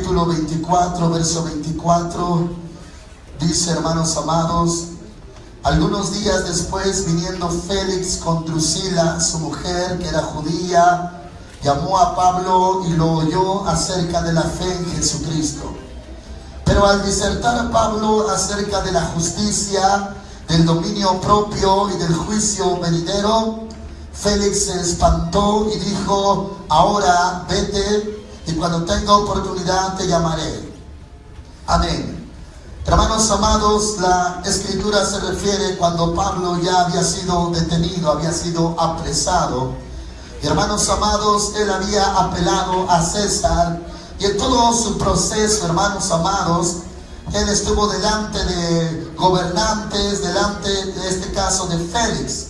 capítulo 24, verso 24, dice, hermanos amados: algunos días después, viniendo Félix con Drusila, su mujer, que era judía, llamó a Pablo y lo oyó acerca de la fe en Jesucristo. Pero al disertar Pablo acerca de la justicia, del dominio propio y del juicio venidero, Félix se espantó y dijo: ahora vete, y cuando tenga oportunidad te llamaré. Amén. Hermanos amados, la escritura se refiere cuando Pablo ya había sido detenido, había sido apresado. Y hermanos amados, él había apelado a César, y en todo su proceso, hermanos amados, él estuvo delante de gobernantes, delante de este caso de Félix.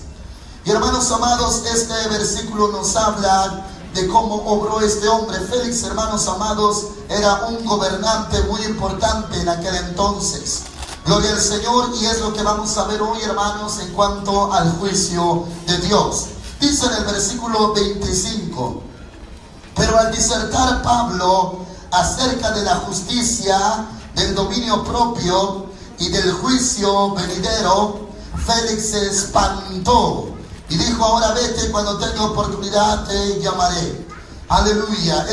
Y hermanos amados, este versículo nos habla de cómo obró este hombre. Félix, hermanos amados, era un gobernante muy importante en aquel entonces. Gloria al Señor, y es lo que vamos a ver hoy, hermanos, en cuanto al juicio de Dios. Dice en el versículo 25: pero al disertar Pablo acerca de la justicia, del dominio propio y del juicio venidero, Félix se espantó y dijo: ahora vete, cuando tenga oportunidad te llamaré. Aleluya.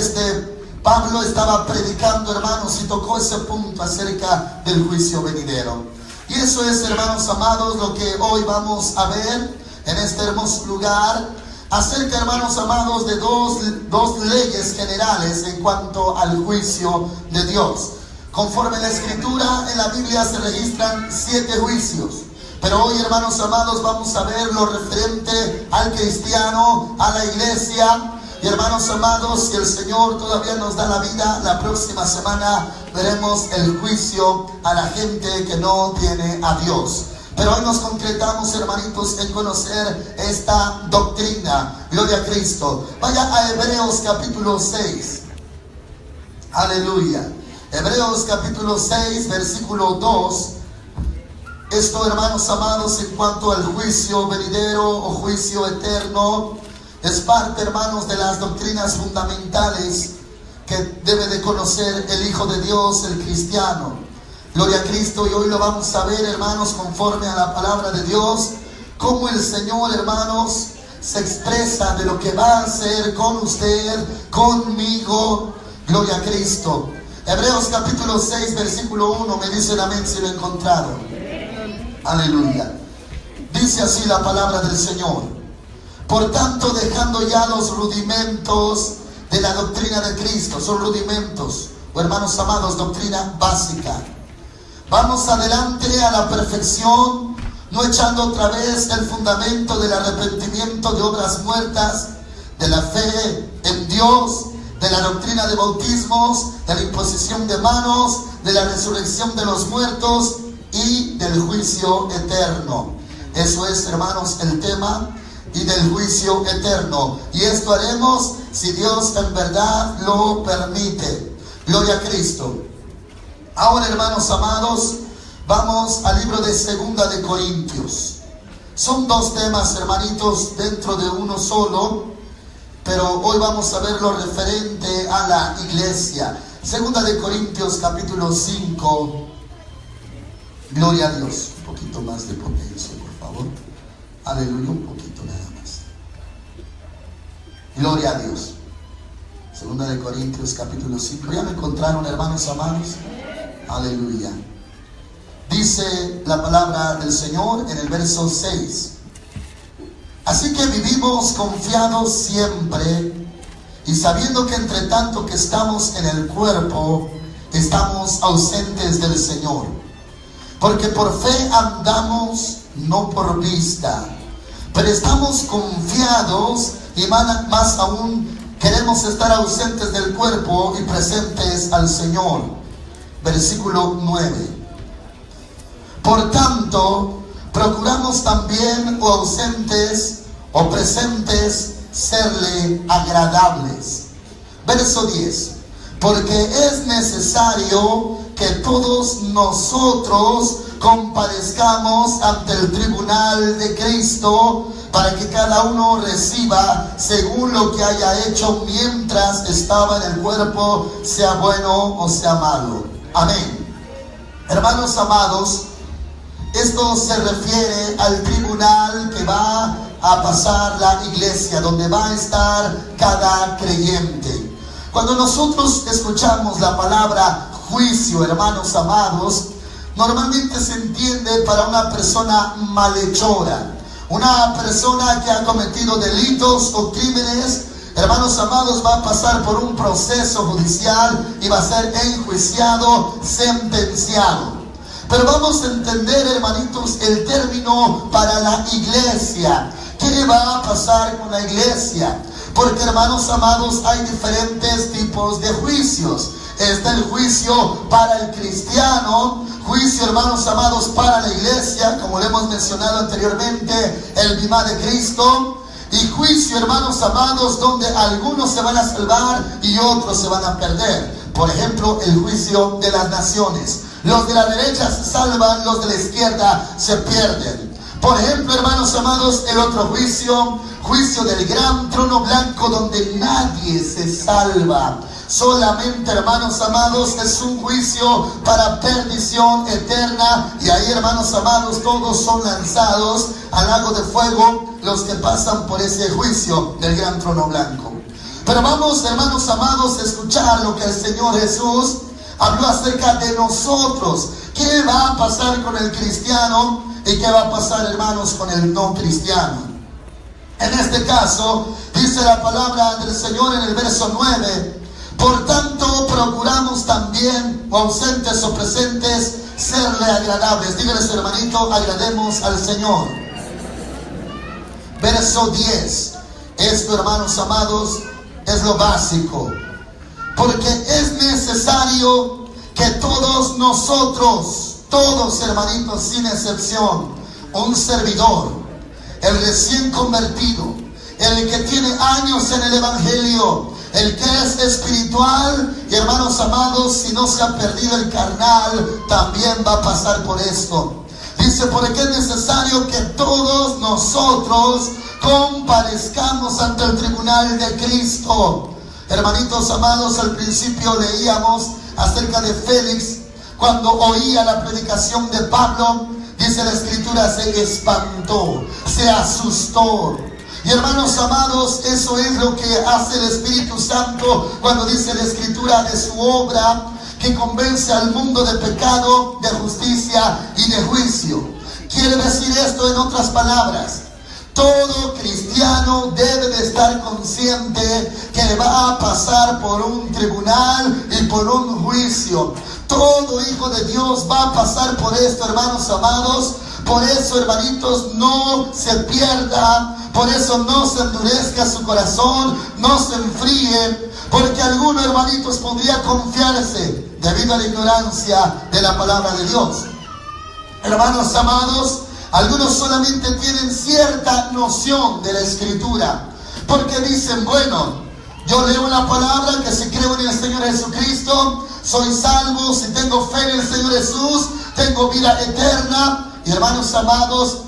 Pablo estaba predicando, hermanos, y tocó ese punto acerca del juicio venidero. Y eso es, hermanos amados, lo que hoy vamos a ver en este hermoso lugar, acerca, hermanos amados, de dos leyes generales en cuanto al juicio de Dios. Conforme la escritura, en la Biblia se registran 7 juicios. Pero hoy, hermanos amados, vamos a ver lo referente al cristiano, a la iglesia. Y hermanos amados, si el Señor todavía nos da la vida, la próxima semana veremos el juicio a la gente que no tiene a Dios. Pero hoy nos concretamos, hermanitos, en conocer esta doctrina. Gloria a Cristo. Vaya a Hebreos capítulo 6. Aleluya. Hebreos capítulo 6, versículo 2. Esto, hermanos amados, en cuanto al juicio venidero o juicio eterno, es parte, hermanos, de las doctrinas fundamentales que debe de conocer el Hijo de Dios, el cristiano. Gloria a Cristo. Y hoy lo vamos a ver, hermanos, conforme a la palabra de Dios, cómo el Señor, hermanos, se expresa de lo que va a hacer con usted, conmigo. Gloria a Cristo. Hebreos capítulo 6, versículo 1, me dicen amén si lo he encontrado. Aleluya. Dice así la palabra del Señor: por tanto, dejando ya los rudimentos de la doctrina de Cristo, son rudimentos, o hermanos amados, doctrina básica, vamos adelante a la perfección, no echando otra vez el fundamento del arrepentimiento de obras muertas, de la fe en Dios, de la doctrina de bautismos, de la imposición de manos, de la resurrección de los muertos y del juicio eterno. Eso es, hermanos, el tema, y del juicio eterno. Y esto haremos si Dios en verdad lo permite. Gloria a Cristo. Ahora, hermanos amados, vamos al libro de 2 de Corintios. Son 2 temas, hermanitos, dentro de uno solo, pero hoy vamos a ver lo referente a la iglesia. 2 de Corintios capítulo 5. Gloria a Dios. Un poquito más de potencia, por favor. Aleluya, un poquito nada más. Gloria a Dios. 2 de Corintios capítulo 5. ¿Ya me encontraron, hermanos amados? Aleluya. Dice la palabra del Señor en el verso 6: así que vivimos confiados siempre, y sabiendo que entre tanto que estamos en el cuerpo, estamos ausentes del Señor. Porque por fe andamos, no por vista. Pero estamos confiados, y más aún queremos estar ausentes del cuerpo y presentes al Señor. Versículo 9. Por tanto, procuramos también, o ausentes o presentes, serle agradables. Verso 10. Porque es necesario que todos nosotros comparezcamos ante el tribunal de Cristo, para que cada uno reciba según lo que haya hecho mientras estaba en el cuerpo, sea bueno o sea malo. Amén. Hermanos amados, esto se refiere al tribunal que va a pasar la iglesia, donde va a estar cada creyente. Cuando nosotros escuchamos la palabra juicio, hermanos amados, normalmente se entiende para una persona malhechora, una persona que ha cometido delitos o crímenes. Hermanos amados, va a pasar por un proceso judicial y va a ser enjuiciado, sentenciado. Pero vamos a entender, hermanitos, el término para la iglesia. ¿Qué va a pasar con la iglesia? Porque, hermanos amados, hay diferentes tipos de juicios. Está el juicio para el cristiano, juicio, hermanos amados, para la iglesia, como lo hemos mencionado anteriormente, el bimá de Cristo. Y juicio, hermanos amados, donde algunos se van a salvar y otros se van a perder. Por ejemplo, el juicio de las naciones. Los de la derecha se salvan, los de la izquierda se pierden. Por ejemplo, hermanos amados, el otro juicio, juicio del gran trono blanco, donde nadie se salva. Solamente, hermanos amados, es un juicio para perdición eterna. Y ahí, hermanos amados, todos son lanzados al lago de fuego, los que pasan por ese juicio del gran trono blanco. Pero vamos, hermanos amados, a escuchar lo que el Señor Jesús habló acerca de nosotros. ¿Qué va a pasar con el cristiano y qué va a pasar, hermanos, con el no cristiano? En este caso, dice la palabra del Señor en el verso 9: por tanto, procuramos también, ausentes o presentes, serle agradables. Dígale a su hermanito: agrademos al Señor. Verso 10. Esto, hermanos amados, es lo básico. Porque es necesario que todos nosotros, todos, hermanitos, sin excepción, un servidor, el recién convertido, el que tiene años en el evangelio, el que es espiritual, y hermanos amados, si no se ha perdido el carnal, también va a pasar por esto. Dice, porque es necesario que todos nosotros comparezcamos ante el tribunal de Cristo. Hermanitos amados, al principio leíamos acerca de Félix, cuando oía la predicación de Pablo. Dice la escritura, se espantó, se asustó. Y hermanos amados, eso es lo que hace el Espíritu Santo cuando dice la escritura de su obra, que convence al mundo de pecado, de justicia y de juicio. Quiere decir esto en otras palabras: todo cristiano debe de estar consciente que va a pasar por un tribunal y por un juicio. Todo hijo de Dios va a pasar por esto, hermanos amados. Por eso, hermanitos, no se pierda. Por eso no se endurezca su corazón, no se enfríe. Porque alguno, hermanitos, podría confiarse debido a la ignorancia de la palabra de Dios. Hermanos amados, algunos solamente tienen cierta noción de la escritura, porque dicen, bueno, yo leo la palabra que si creo en el Señor Jesucristo, soy salvo. Si tengo fe en el Señor Jesús, tengo vida eterna. Y hermanos amados,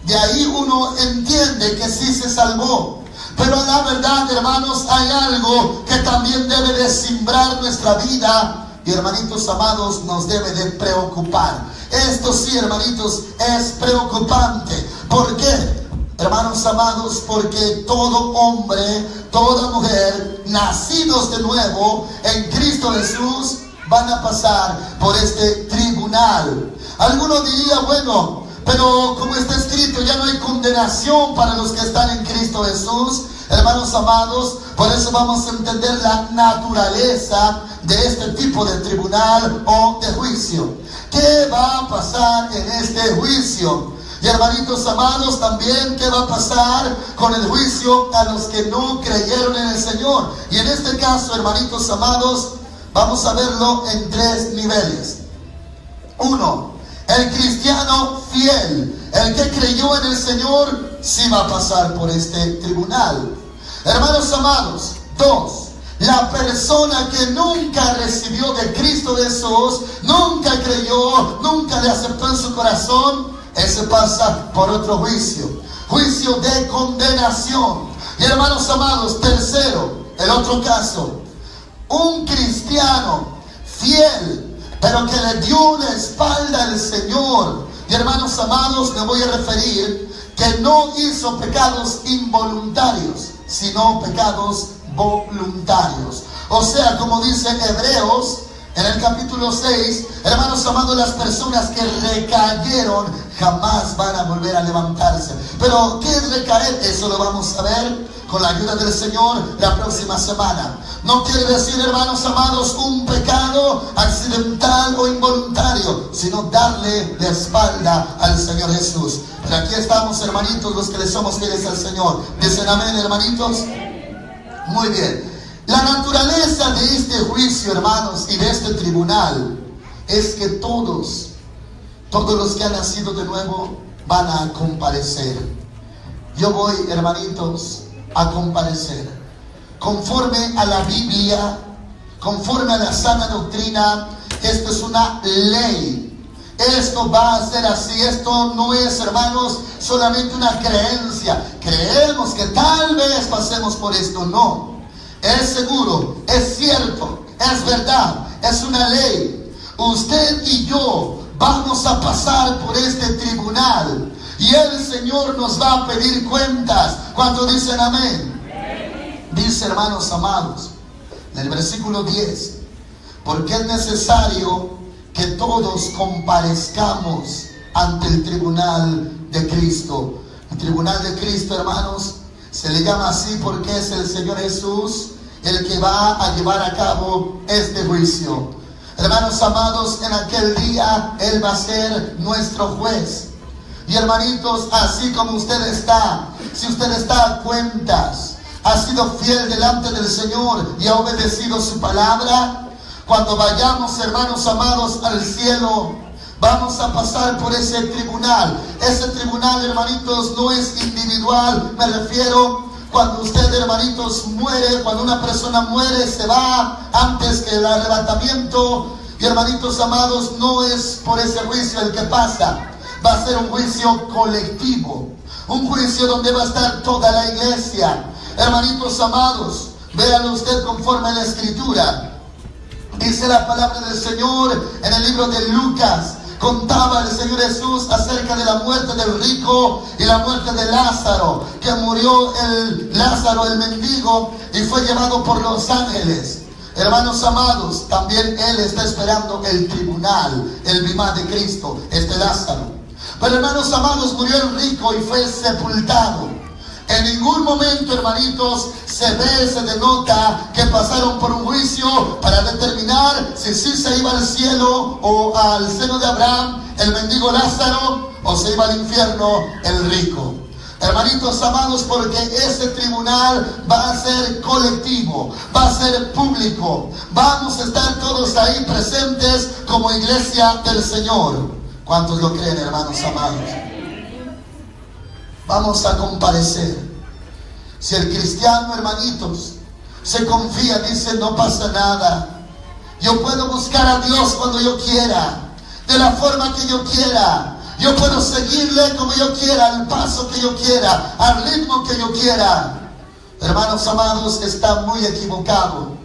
de ahí uno entiende que sí se salvó. Pero la verdad, hermanos, hay algo que también debe de simbrar nuestra vida. Y hermanitos amados, nos debe de preocupar. Esto sí, hermanitos, es preocupante. ¿Por qué? Hermanos amados, porque todo hombre, toda mujer, nacidos de nuevo en Cristo Jesús, van a pasar por este tribunal. Algunos dirían, bueno, pero como está escrito, ya no hay condenación para los que están en Cristo Jesús. Hermanos amados, por eso vamos a entender la naturaleza de este tipo de tribunal o de juicio. ¿Qué va a pasar en este juicio? Y hermanitos amados, también ¿qué va a pasar con el juicio a los que no creyeron en el Señor? Y en este caso, hermanitos amados, vamos a verlo en 3 niveles. 1. El cristiano fiel, el que creyó en el Señor, sí va a pasar por este tribunal. Hermanos amados, 2. La persona que nunca recibió de Cristo Jesús, nunca creyó, nunca le aceptó en su corazón, ese pasa por otro juicio. juicio de condenación. Y hermanos amados, tercero, el otro caso, un cristiano fiel, pero que le dio la espalda al Señor. Y hermanos amados, me voy a referir que no hizo pecados involuntarios, sino pecados voluntarios. O sea, como dice Hebreos en el capítulo 6, hermanos amados, las personas que recayeron jamás van a volver a levantarse. Pero ¿qué es recaer? Eso lo vamos a ver con la ayuda del Señor la próxima semana. No quiere decir, hermanos amados, un pecado accidental o involuntario, sino darle la espalda al Señor Jesús. Pero aquí estamos, hermanitos, los que le somos fieles al Señor. ¿Dicen amén, hermanitos? Muy bien. La naturaleza de este juicio, hermanos, y de este tribunal es que todos los que han nacido de nuevo van a comparecer. Yo voy, hermanitos, a comparecer conforme a la Biblia, conforme a la sana doctrina. Esto es una ley. Esto va a ser así. Esto no es, hermanos, solamente una creencia. Creemos que tal vez pasemos por esto. No. Es seguro, es cierto, es verdad, es una ley. Usted y yo vamos a pasar por este tribunal y el Señor nos va a pedir cuentas. ¿Cuántos dicen amén? Dice, hermanos amados, en el versículo 10, porque es necesario que todos comparezcamos ante el tribunal de Cristo. El tribunal de Cristo, hermanos, se le llama así porque es el Señor Jesús el que va a llevar a cabo este juicio. Hermanos amados, en aquel día Él va a ser nuestro juez. Y hermanitos, así como usted está, si usted está a cuentas, ha sido fiel delante del Señor y ha obedecido su palabra, cuando vayamos, hermanos amados, al cielo, vamos a pasar por ese tribunal. Ese tribunal, hermanitos, no es individual. Me refiero cuando usted, hermanitos, muere, cuando una persona muere, se va antes que el arrebatamiento. Y hermanitos amados, no es por ese juicio el que pasa. Va a ser un juicio colectivo. Un juicio donde va a estar toda la iglesia. Hermanitos amados, véanlo usted conforme a la Escritura. Dice la palabra del Señor en el libro de Lucas. Contaba el Señor Jesús acerca de la muerte del rico y la muerte de Lázaro, que murió Lázaro, el mendigo, y fue llevado por los ángeles. Hermanos amados, también él está esperando el tribunal, el bimá de Cristo, Lázaro. Pero hermanos amados, murió el rico y fue sepultado. En ningún momento, hermanitos, se ve, se denota que pasaron por un juicio para determinar si sí se iba al cielo o al seno de Abraham el mendigo Lázaro, o se iba al infierno el rico. Hermanitos amados, porque ese tribunal va a ser colectivo, va a ser público. Vamos a estar todos ahí presentes como iglesia del Señor. ¿Cuántos lo creen, hermanos amados? Vamos a comparecer. Si el cristiano, hermanitos, se confía, dice, no pasa nada. Yo puedo buscar a Dios cuando yo quiera, de la forma que yo quiera. Yo puedo seguirle como yo quiera, al paso que yo quiera, al ritmo que yo quiera. Hermanos amados, está muy equivocado.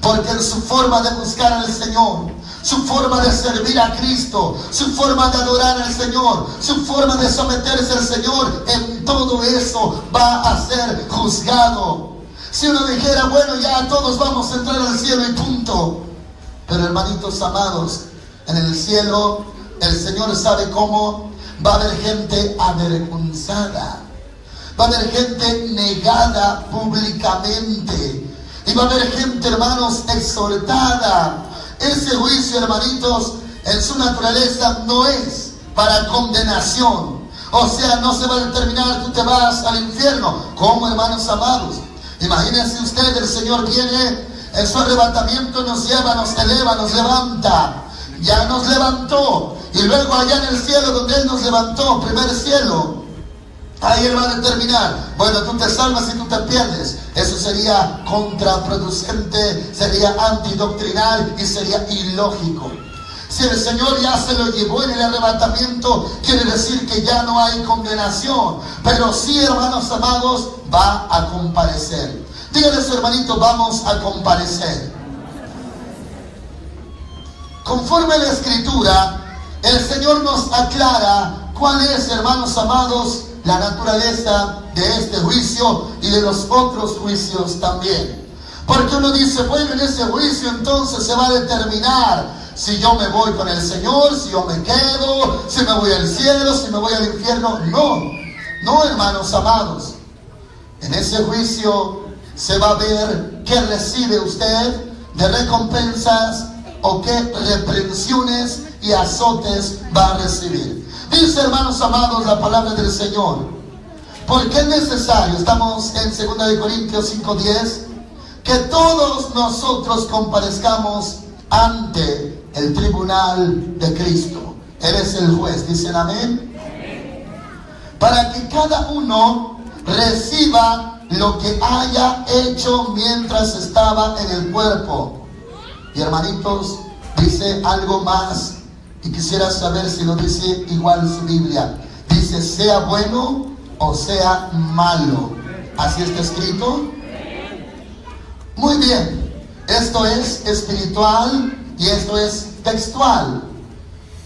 Porque en su forma de buscar al Señor, su forma de servir a Cristo, su forma de adorar al Señor, su forma de someterse al Señor, en todo eso va a ser juzgado. Si uno dijera, bueno, ya todos vamos a entrar al cielo y punto. Pero hermanitos amados, en el cielo el Señor sabe cómo va a haber gente avergonzada, va a haber gente negada públicamente, y va a haber gente, hermanos, exhortada. Ese juicio, hermanitos, en su naturaleza no es para condenación. O sea, no se va a determinar, tú te vas al infierno. ¿Cómo, hermanos amados? Imagínense usted, el Señor viene en su arrebatamiento, nos lleva, nos eleva, nos levanta. Ya nos levantó. Y luego allá en el cielo donde Él nos levantó, primer cielo, ahí Él va a determinar, bueno, tú te salvas y tú te pierdes. Eso sería contraproducente, sería antidoctrinal y sería ilógico. Si el Señor ya se lo llevó en el arrebatamiento, quiere decir que ya no hay condenación. Pero sí, hermanos amados, va a comparecer. Dígale a su hermanito, vamos a comparecer. Conforme a la Escritura, el Señor nos aclara cuál es, hermanos amados, la naturaleza de este juicio y de los otros juicios también. Porque uno dice, bueno, en ese juicio entonces se va a determinar si yo me voy con el Señor, si yo me quedo, si me voy al cielo, si me voy al infierno. No, hermanos amados. En ese juicio se va a ver qué recibe usted de recompensas o qué reprensiones y azotes va a recibir. Dice, hermanos amados, la palabra del Señor. Porque es necesario, estamos en 2 Corintios 5:10, que todos nosotros comparezcamos ante el tribunal de Cristo. Él es el juez, dicen amén. Para que cada uno reciba lo que haya hecho mientras estaba en el cuerpo. Y hermanitos, dice algo más, y quisiera saber si lo dice igual su Biblia. Dice, sea bueno o sea malo. ¿Así está escrito? Muy bien. Esto es espiritual y esto es textual.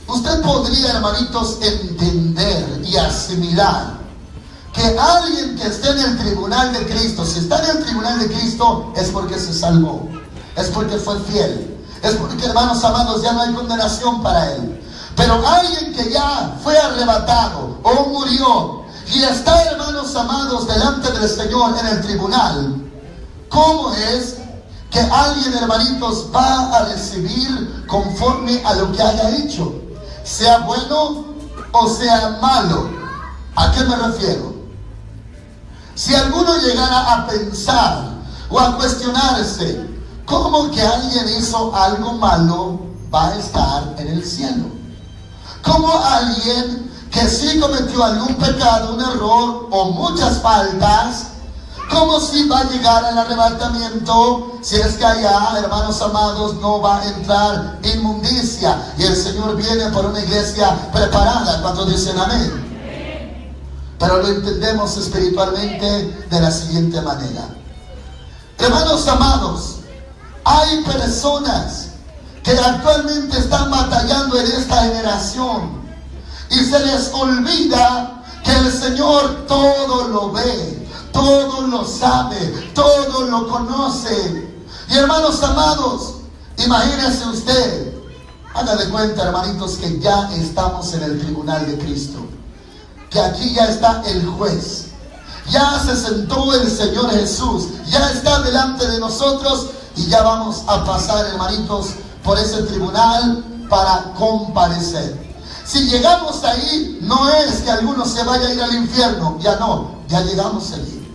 Usted podría, hermanitos, entender y asimilar que alguien que esté en el tribunal de Cristo, si está en el tribunal de Cristo, es porque se salvó, es porque fue fiel, es porque, hermanos amados, ya no hay condenación para él. Pero alguien que ya fue arrebatado o murió y está, hermanos amados, delante del Señor en el tribunal, ¿cómo es que alguien, hermanitos, va a recibir conforme a lo que haya hecho? Sea bueno o sea malo. ¿A qué me refiero? Si alguno llegara a pensar o a cuestionarse cómo que alguien hizo algo malo va a estar en el cielo, cómo alguien que sí cometió algún pecado, un error o muchas faltas, ¿cómo si va a llegar al arrebatamiento? Si es que allá, hermanos amados, no va a entrar inmundicia y el Señor viene por una iglesia preparada. Cuando dicen amén. Pero lo entendemos espiritualmente de la siguiente manera. Hermanos amados, hay personas que actualmente están batallando en esta generación y se les olvida que el Señor todo lo ve, todo lo sabe, todo lo conoce. Y hermanos amados, imagínese usted, haga de cuenta, hermanitos, que ya estamos en el tribunal de Cristo, que aquí ya está el juez, ya se sentó el Señor Jesús, ya está delante de nosotros y ya vamos a pasar, hermanitos, por ese tribunal para comparecer. Si llegamos ahí, no es que alguno se vaya a ir al infierno, ya no, ya llegamos allí.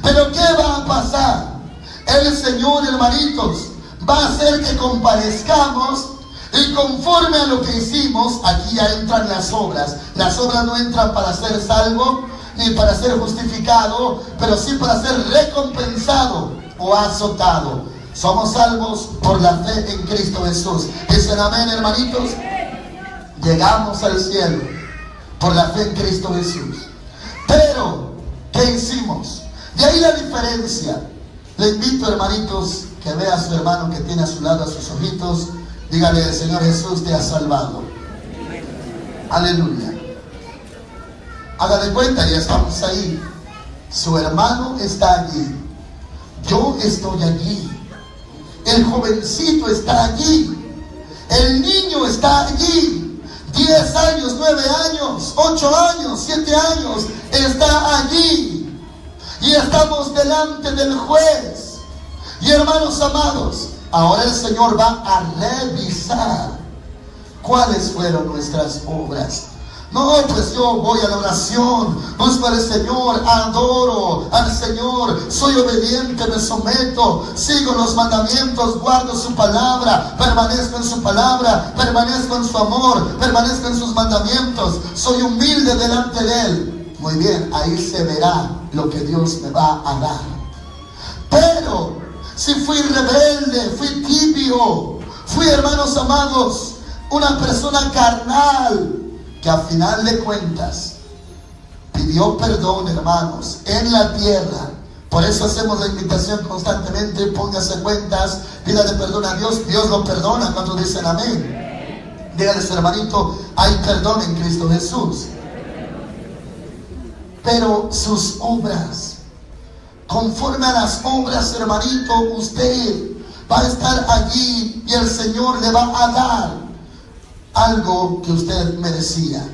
Pero ¿qué va a pasar? El Señor, hermanitos, va a hacer que comparezcamos y conforme a lo que hicimos, aquí ya entran las obras. Las obras no entran para ser salvo ni para ser justificado, pero sí para ser recompensado o azotado. Somos salvos por la fe en Cristo Jesús. Dicen amén, hermanitos. Llegamos al cielo por la fe en Cristo Jesús. Pero, ¿qué hicimos? De ahí la diferencia. Le invito, hermanitos, que vea a su hermano que tiene a su lado a sus ojitos. Dígale, el Señor Jesús te ha salvado. Aleluya. Haga de cuenta, ya estamos ahí. Su hermano está allí. Yo estoy allí. El jovencito está allí. El niño está allí. 10 años, 9 años, 8 años, 7 años, está allí. Y estamos delante del juez. Y hermanos amados, ahora el Señor va a revisar cuáles fueron nuestras obras. No, pues yo voy a la oración, busco al Señor, adoro al Señor, soy obediente, me someto, sigo los mandamientos, guardo su palabra, permanezco en su palabra, permanezco en su amor, permanezco en sus mandamientos, soy humilde delante de Él. Muy bien, ahí se verá lo que Dios me va a dar. Pero si fui rebelde, fui tibio, fui, hermanos amados, una persona carnal que a final de cuentas pidió perdón, hermanos, en la tierra. Por eso hacemos la invitación constantemente: póngase cuentas, pídale perdón a Dios. Dios lo perdona. ¿Cuántos dicen amén? Dígale a su hermanito: hay perdón en Cristo Jesús. Pero sus obras, conforme a las obras, hermanito, usted va a estar allí y el Señor le va a dar algo que usted merecía.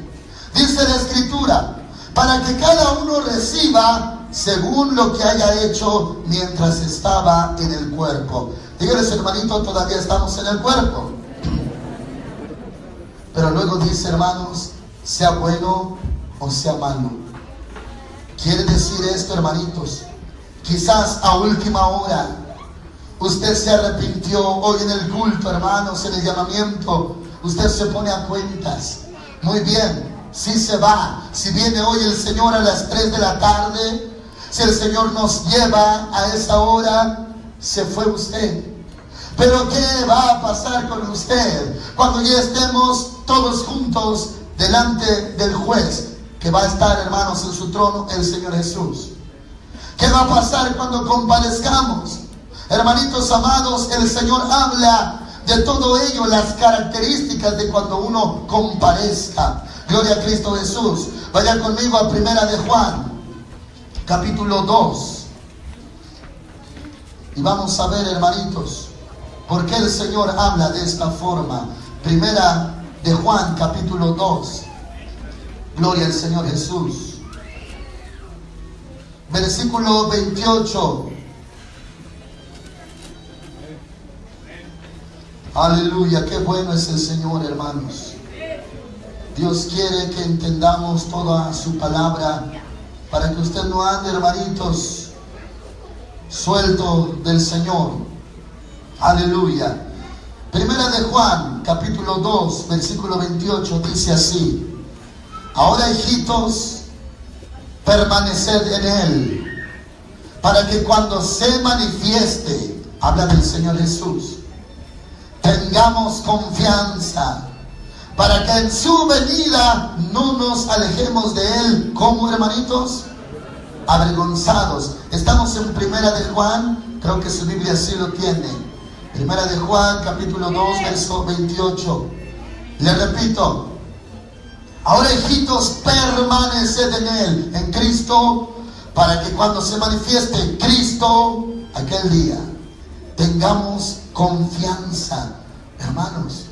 Dice la Escritura: para que cada uno reciba según lo que haya hecho mientras estaba en el cuerpo. Dígales, hermanito, todavía estamos en el cuerpo. Pero luego dice, hermanos, sea bueno o sea malo. Quiere decir esto, hermanitos, quizás a última hora usted se arrepintió hoy en el culto, hermanos, en el llamamiento. Usted se pone a cuentas. Muy bien, si se va, si viene hoy el Señor a las 3 de la tarde, si el Señor nos lleva a esa hora, se fue usted. Pero ¿qué va a pasar con usted cuando ya estemos todos juntos delante del juez, que va a estar, hermanos, en su trono, el Señor Jesús? ¿Qué va a pasar cuando comparezcamos? Hermanitos amados, el Señor habla de todo ello, las características de cuando uno comparezca. Gloria a Cristo Jesús. Vaya conmigo a Primera de Juan, capítulo 2. Y vamos a ver, hermanitos, por qué el Señor habla de esta forma. Primera de Juan, capítulo 2. Gloria al Señor Jesús. Versículo 28. Aleluya, qué bueno es el Señor, hermanos. Dios quiere que entendamos toda su palabra, para que usted no ande, hermanitos, suelto del Señor. Aleluya. Primera de Juan, capítulo 2, versículo 28, dice así: ahora, hijitos, permaneced en Él, para que cuando se manifieste, habla del Señor Jesús, tengamos confianza, para que en su venida no nos alejemos de Él. ¿Cómo, hermanitos? Avergonzados. Estamos en Primera de Juan, creo que su Biblia sí lo tiene. Primera de Juan, capítulo 2, verso 28. Le repito: ahora, hijitos, permaneced en Él, en Cristo, para que cuando se manifieste Cristo, aquel día, tengamos confianza. Hermanos,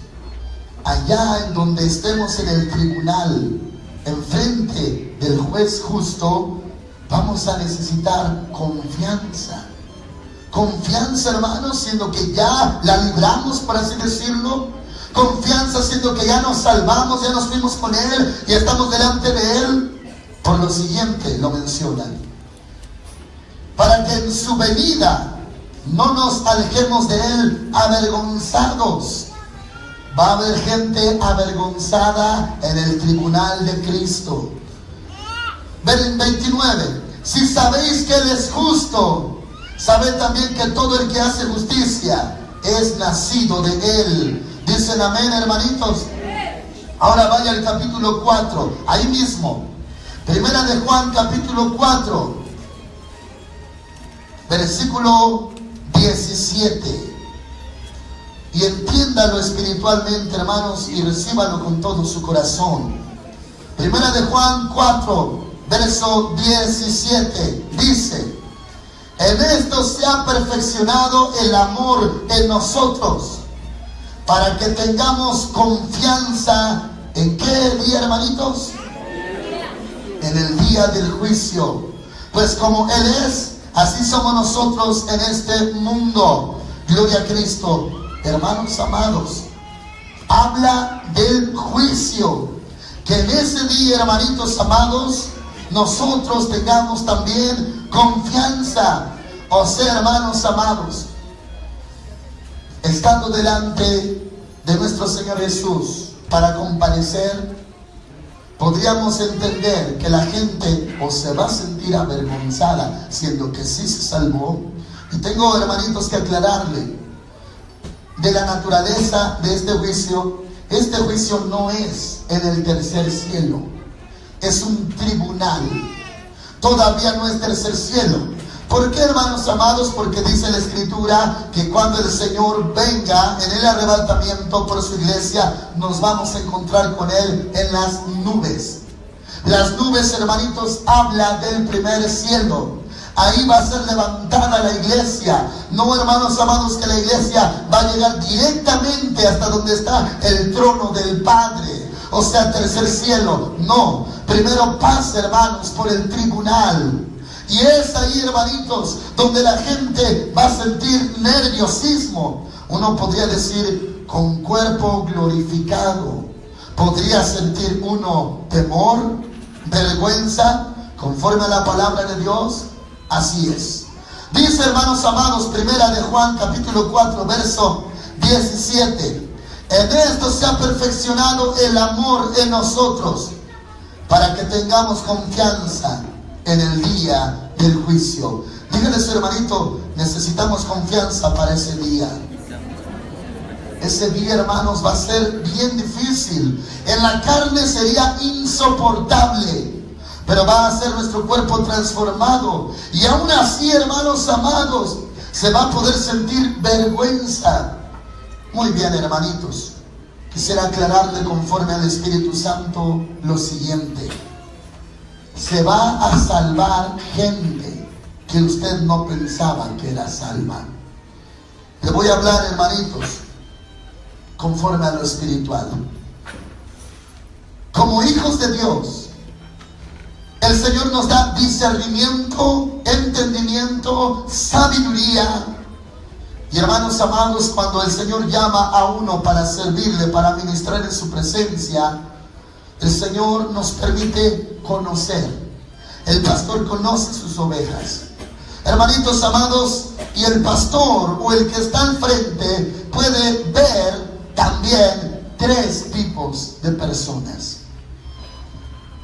allá en donde estemos en el tribunal, enfrente del juez justo, vamos a necesitar confianza. Confianza, hermanos, siendo que ya la libramos, por así decirlo. Confianza, siendo que ya nos salvamos, ya nos fuimos con Él y estamos delante de Él. Por lo siguiente lo mencionan: para que en su venida no nos alejemos de Él avergonzados. Va a haber gente avergonzada en el tribunal de Cristo. Ven 29. Si sabéis que Él es justo, sabed también que todo el que hace justicia es nacido de Él. Dicen amén, hermanitos. Ahora vaya al capítulo 4, ahí mismo. Primera de Juan, capítulo 4, versículo 17. Y entiéndalo espiritualmente, hermanos, y recíbalo con todo su corazón. Primera de Juan 4, verso 17, dice: en esto se ha perfeccionado el amor en nosotros, para que tengamos confianza. ¿En qué día, hermanitos? En el día del juicio. Pues como Él es, así somos nosotros en este mundo. Gloria a Cristo. Hermanos amados, habla del juicio. Que en ese día, hermanitos amados, nosotros tengamos también confianza. O sea, hermanos amados, estando delante de nuestro Señor Jesús para comparecer, podríamos entender que la gente o se va a sentir avergonzada, siendo que sí se salvó. Y tengo, hermanitos, que aclararle de la naturaleza de este juicio, este juicio no es en el tercer cielo, es un tribunal. Todavía no es tercer cielo. ¿Por qué, hermanos amados? Porque dice la Escritura que cuando el Señor venga en el arrebatamiento por su iglesia, nos vamos a encontrar con Él en las nubes. Las nubes, hermanitos, habla del primer cielo. Ahí va a ser levantada la iglesia. No, hermanos amados, que la iglesia va a llegar directamente hasta donde está el trono del Padre, o sea, tercer cielo. No, primero pasa, hermanos, por el tribunal. Y es ahí, hermanitos, donde la gente va a sentir nerviosismo. Uno podría decir, con cuerpo glorificado. Podría sentir uno temor, vergüenza, conforme a la palabra de Dios. Así es. Dice, hermanos amados, primera de Juan, capítulo 4, verso 17. En esto se ha perfeccionado el amor en nosotros, para que tengamos confianza en el día del juicio. Dígale a su hermanito, necesitamos confianza para ese día. Ese día, hermanos, va a ser bien difícil. En la carne sería insoportable, pero va a ser nuestro cuerpo transformado. Y aún así, hermanos amados, se va a poder sentir vergüenza. Muy bien, hermanitos. Quisiera aclararle conforme al Espíritu Santo lo siguiente. Se va a salvar gente que usted no pensaba que era salva. Le voy a hablar, hermanitos, conforme a lo espiritual. Como hijos de Dios, el Señor nos da discernimiento, entendimiento, sabiduría. Y, hermanos amados, cuando el Señor llama a uno para servirle, para ministrar en su presencia, el Señor nos permite conocer. El pastor conoce sus ovejas. Hermanitos amados, y el pastor o el que está al frente puede ver también tres tipos de personas.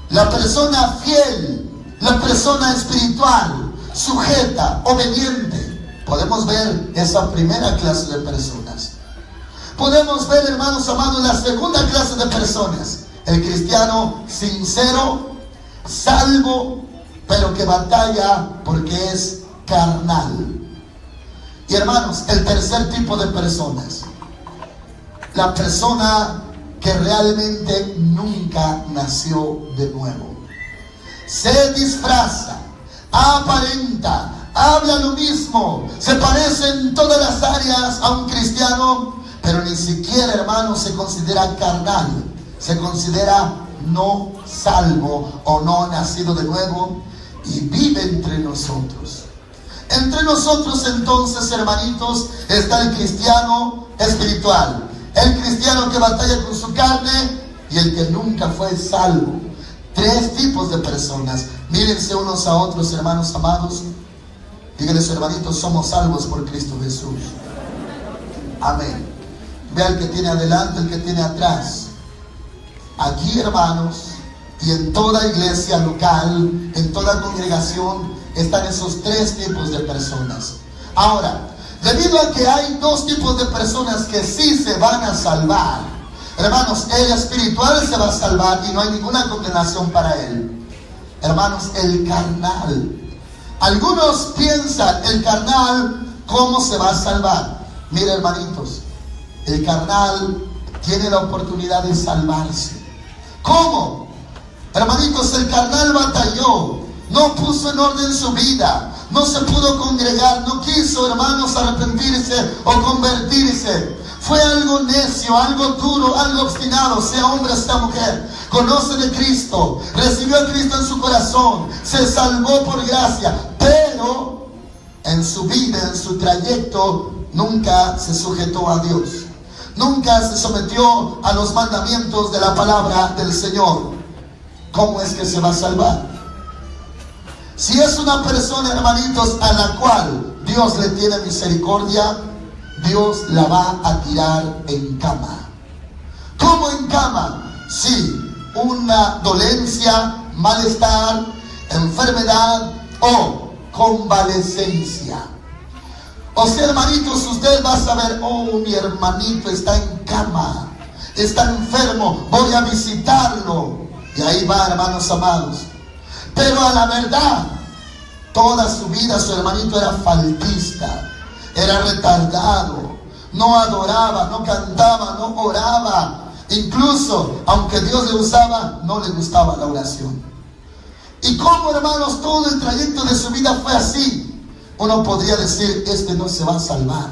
La persona fiel, la persona espiritual, sujeta, obediente. Podemos ver esa primera clase de personas. Podemos ver, hermanos amados, la segunda clase de personas. El cristiano sincero, salvo, pero que batalla porque es carnal. Y, hermanos, el tercer tipo de personas. La persona que realmente nunca nació de nuevo. Se disfraza, aparenta, habla lo mismo, se parece en todas las áreas a un cristiano, pero ni siquiera, hermano, se considera carnal, se considera no salvo o no nacido de nuevo y vive entre nosotros. Entre nosotros, entonces, hermanitos, está el cristiano espiritual, el cristiano que batalla con su carne y el que nunca fue salvo. Tres tipos de personas. Mírense unos a otros, hermanos amados. Díganle a su hermanito, somos salvos por Cristo Jesús. Amén. Vea el que tiene adelante, el que tiene atrás. Aquí, hermanos, y en toda iglesia local, en toda congregación, están esos tres tipos de personas. Ahora, debido a que hay dos tipos de personas que sí se van a salvar, hermanos, el espiritual se va a salvar y no hay ninguna condenación para él. Hermanos, el carnal. Algunos piensan, el carnal, ¿cómo se va a salvar? Mira, hermanitos, el carnal tiene la oportunidad de salvarse. ¿Cómo? Hermanitos, el carnal batalló, no puso en orden su vida, no se pudo congregar, no quiso, hermanos, arrepentirse o convertirse. Fue algo necio, algo duro, algo obstinado, sea hombre o sea mujer. Conoce de Cristo, recibió a Cristo en su corazón, se salvó por gracia, pero en su vida, en su trayecto, nunca se sujetó a Dios. Nunca se sometió a los mandamientos de la palabra del Señor. ¿Cómo es que se va a salvar? Si es una persona, hermanitos, a la cual Dios le tiene misericordia, Dios la va a tirar en cama. ¿Cómo en cama? Sí, una dolencia, malestar, enfermedad o convalescencia. O sea, hermanitos, usted va a saber, oh, mi hermanito está en cama. está enfermo, voy a visitarlo. Y ahí va, hermanos amados. Pero a la verdad, toda su vida su hermanito era faltista, era retardado, no adoraba, no cantaba, no oraba. Incluso, aunque Dios le usaba, no le gustaba la oración. Y como, hermanos, todo el trayecto de su vida fue así, uno podría decir, este no se va a salvar.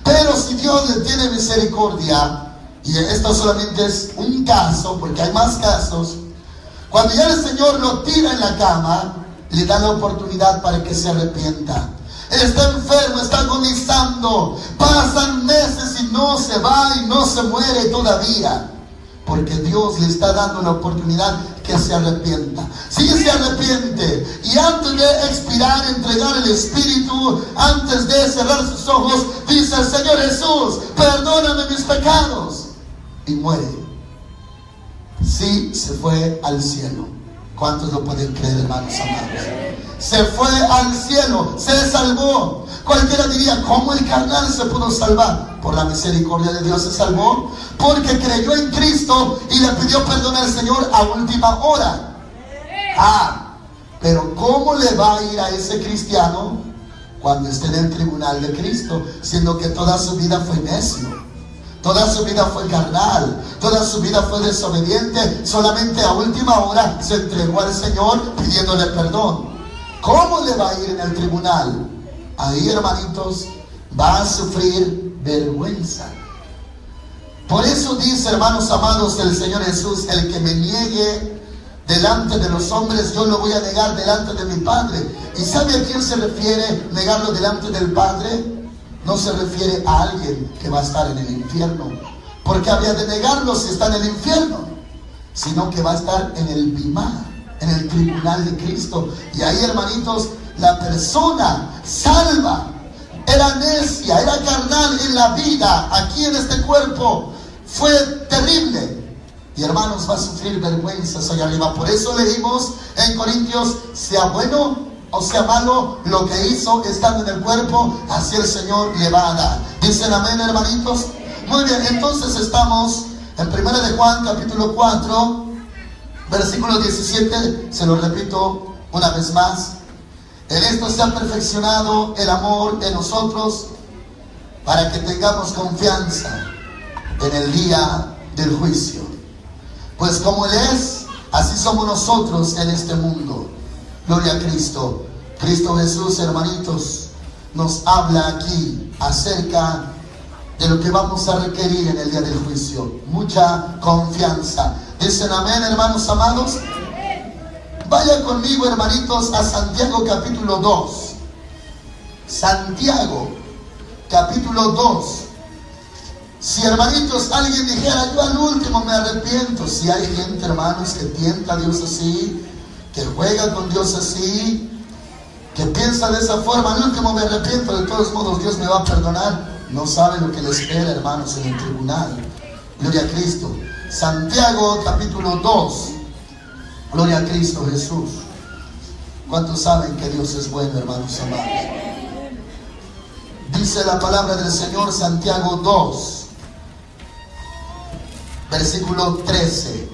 Pero si Dios le tiene misericordia, y esto solamente es un caso, porque hay más casos, cuando ya el Señor lo tira en la cama, le da la oportunidad para que se arrepienta. Él está enfermo, está agonizando, pasan meses y no se va y no se muere todavía, porque Dios le está dando la oportunidad que se arrepienta. Si se arrepiente y antes de expirar, entregar el Espíritu, antes de cerrar sus ojos, dice el Señor Jesús, perdóname mis pecados, y muere, sí se fue al cielo. ¿Cuántos lo pueden creer, hermanos amados? Se fue al cielo, se salvó. Cualquiera diría, ¿cómo el carnal se pudo salvar? Por la misericordia de Dios se salvó, porque creyó en Cristo y le pidió perdón al Señor a última hora. Pero ¿cómo le va a ir a ese cristiano cuando esté en el tribunal de Cristo, siendo que toda su vida fue necio? Toda su vida fue carnal, toda su vida fue desobediente, solamente a última hora se entregó al Señor pidiéndole perdón. ¿Cómo le va a ir en el tribunal? Ahí, hermanitos, va a sufrir vergüenza. Por eso dice, hermanos amados, el Señor Jesús, el que me niegue delante de los hombres, yo lo voy a negar delante de mi Padre. ¿Y sabe a quién se refiere negarlo delante del Padre? No se refiere a alguien que va a estar en el infierno, porque había de negarlo si está en el infierno, sino que va a estar en el bimá, en el tribunal de Cristo. Y ahí, hermanitos, la persona salva era necia, era carnal en la vida, aquí en este cuerpo, fue terrible. Y, hermanos, va a sufrir vergüenzas allá arriba. Por eso leímos en Corintios, sea bueno o sea malo, lo que hizo estando en el cuerpo, así el Señor le va a dar. ¿Dicen amén, hermanitos? Muy bien, entonces estamos en 1 de Juan, capítulo 4, versículo 17, se lo repito una vez más. En esto se ha perfeccionado el amor en nosotros, para que tengamos confianza en el día del juicio. Pues como Él es, así somos nosotros en este mundo. Gloria a Cristo. Cristo Jesús, hermanitos, nos habla aquí acerca de lo que vamos a requerir en el día del juicio. Mucha confianza. ¿Dicen amén, hermanos amados? Vaya conmigo, hermanitos, a Santiago capítulo 2. Santiago capítulo 2. Si, hermanitos, alguien dijera, yo al último me arrepiento. Si hay gente, hermanos, que tienta a Dios así, que juega con Dios así, que piensa de esa forma, al último me arrepiento, de todos modos Dios me va a perdonar. No sabe lo que le espera, hermanos, en el tribunal. Gloria a Cristo. Santiago capítulo 2. Gloria a Cristo Jesús. ¿Cuántos saben que Dios es bueno, hermanos amados? Dice la palabra del Señor, Santiago 2, versículo 13.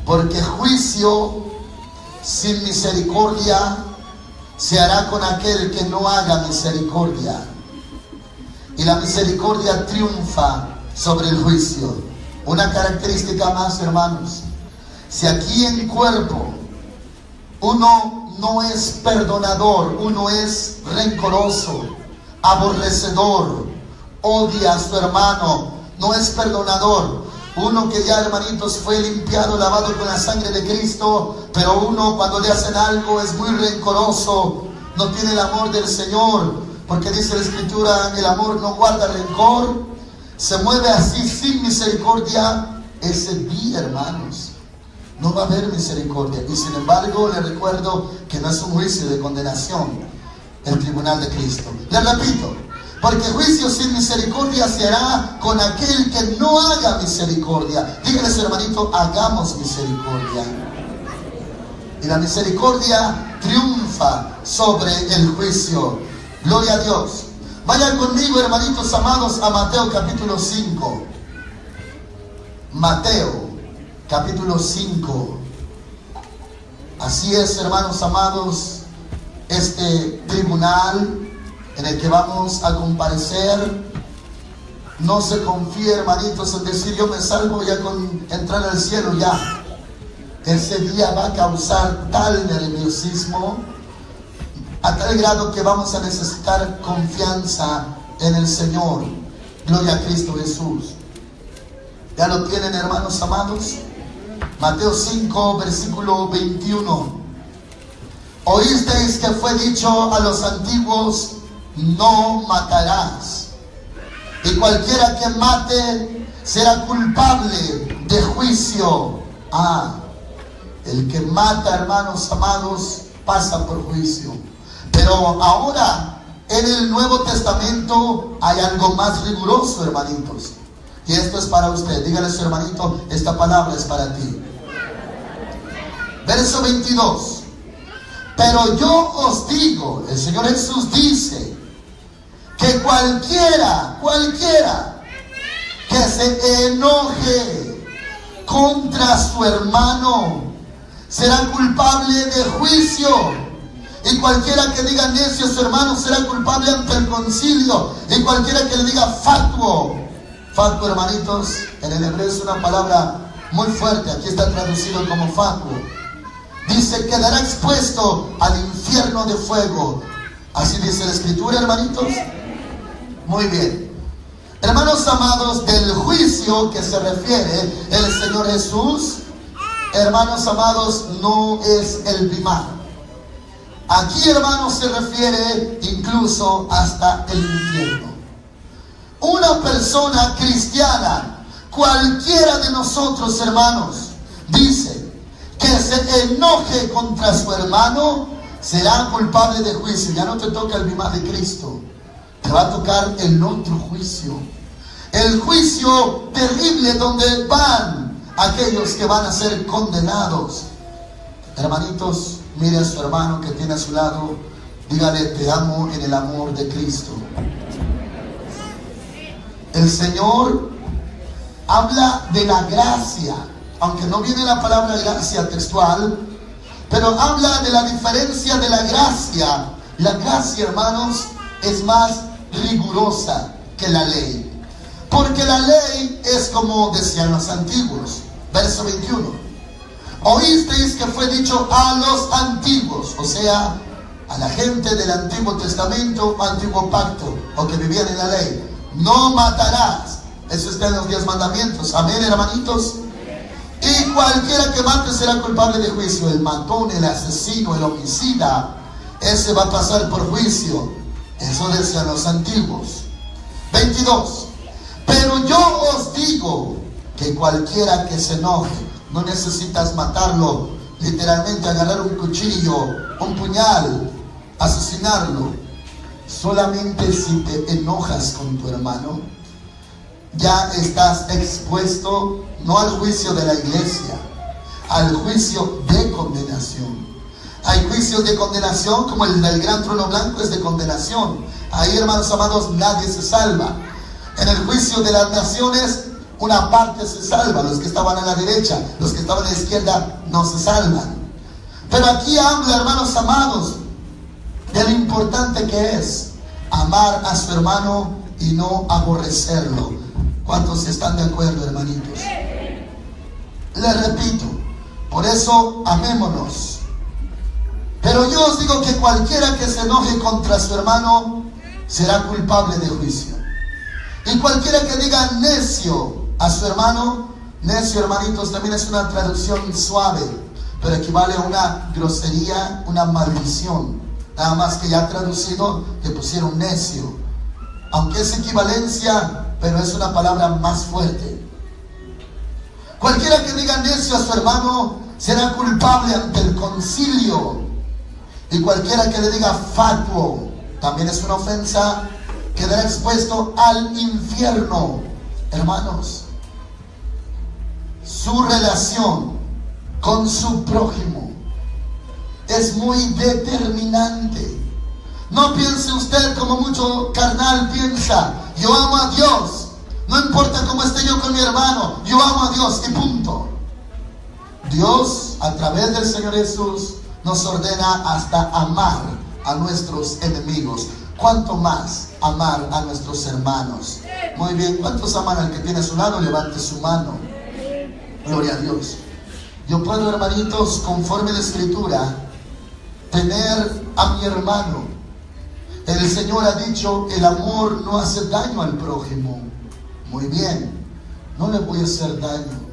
Porque juicio sin misericordia se hará con aquel que no haga misericordia. Y la misericordia triunfa sobre el juicio. Una característica más, hermanos. Si aquí en cuerpo uno no es perdonador, uno es rencoroso, aborrecedor, odia a su hermano, no es perdonador, uno que ya, hermanitos, fue limpiado, lavado con la sangre de Cristo, pero uno cuando le hacen algo es muy rencoroso, no tiene el amor del Señor, porque dice la Escritura, el amor no guarda rencor, se mueve así sin misericordia, ese día, hermanos, no va a haber misericordia. Y sin embargo, le recuerdo que no es un juicio de condenación el tribunal de Cristo. Le repito, porque juicio sin misericordia se hará con aquel que no haga misericordia. Dígale a su hermanito, hagamos misericordia. Y la misericordia triunfa sobre el juicio. Gloria a Dios. Vayan conmigo, hermanitos amados, a Mateo capítulo 5. Mateo, capítulo 5. Así es, hermanos amados, este tribunal en el que vamos a comparecer. No se confíe, hermanitos, en decir yo me salvo ya con entrar al cielo ya. Ese día va a causar tal nerviosismo a tal grado que vamos a necesitar confianza en el Señor. Gloria a Cristo Jesús. ¿Ya lo tienen, hermanos amados? Mateo 5, versículo 21. Oísteis que fue dicho a los antiguos, no matarás. Y cualquiera que mate será culpable de juicio. El que mata, hermanos amados, pasa por juicio. Pero ahora, en el Nuevo Testamento hay algo más riguroso, hermanitos. Y esto es para usted. Dígale a su hermanito, esta palabra es para ti. Verso 22. Pero yo os digo, el Señor Jesús dice, que cualquiera que se enoje contra su hermano será culpable de juicio. Y cualquiera que diga necio a su hermano será culpable ante el concilio. Y cualquiera que le diga fatuo, hermanitos, en el hebreo es una palabra muy fuerte. Aquí está traducido como fatuo. Dice, quedará expuesto al infierno de fuego. Así dice la Escritura, hermanitos. Muy bien. Hermanos amados, del juicio que se refiere el Señor Jesús, hermanos amados, no es el bimá. Aquí, hermanos, se refiere incluso hasta el infierno. Una persona cristiana, cualquiera de nosotros, hermanos, dice que se enoje contra su hermano, será culpable de juicio. Ya no te toca el bimá de Cristo, te va a tocar el otro juicio. El juicio terrible donde van aquellos que van a ser condenados. Hermanitos, mire a su hermano que tiene a su lado, dígale, te amo en el amor de Cristo. El Señor habla de la gracia, aunque no viene la palabra gracia textual, pero habla de la diferencia de la gracia. La gracia, hermanos, es más rigurosa que la ley, porque la ley es como decían los antiguos. Verso 21. Oísteis que fue dicho a los antiguos, o sea, a la gente del Antiguo Testamento, Antiguo Pacto, o que vivían en la ley, no matarás. Eso está en los 10 mandamientos. Amén, hermanitos. Y cualquiera que mate será culpable de juicio. El matón, el asesino, el homicida, ese va a pasar por juicio. Eso decían los antiguos. 22. Pero yo os digo que cualquiera que se enoje, no necesitas matarlo, literalmente agarrar un cuchillo, un puñal, asesinarlo. Solamente si te enojas con tu hermano, ya estás expuesto no al juicio de la iglesia, al juicio de condenación. Hay juicios de condenación como el del gran trono blanco, es de condenación. Ahí, hermanos amados, nadie se salva. En el juicio de las naciones, una parte se salva, los que estaban a la derecha, los que estaban a la izquierda no se salvan. Pero aquí habla, hermanos amados, de lo importante que es amar a su hermano y no aborrecerlo. ¿Cuántos están de acuerdo, hermanitos? Les repito, por eso amémonos. Pero yo os digo que cualquiera que se enoje contra su hermano será culpable de juicio. Y cualquiera que diga necio a su hermano, necio, hermanitos, también es una traducción suave, pero equivale a una grosería, una maldición. Nada más que ya traducido le pusieron necio, aunque es equivalencia, pero es una palabra más fuerte. Cualquiera que diga necio a su hermano será culpable ante el concilio. Y cualquiera que le diga fatuo, también es una ofensa, quedará expuesto al infierno. Hermanos, su relación con su prójimo es muy determinante. No piense usted como mucho carnal piensa, yo amo a Dios, No importa cómo esté yo con mi hermano, yo amo a Dios y punto. Dios, a través del Señor Jesús, nos ordena hasta amar a nuestros enemigos. ¿Cuánto más amar a nuestros hermanos? Muy bien, ¿cuántos aman al que tiene a su lado? Levante su mano. Gloria a Dios. Yo puedo, hermanitos, conforme a la Escritura, tener a mi hermano. El Señor ha dicho, el amor no hace daño al prójimo. Muy bien, no le voy a hacer daño.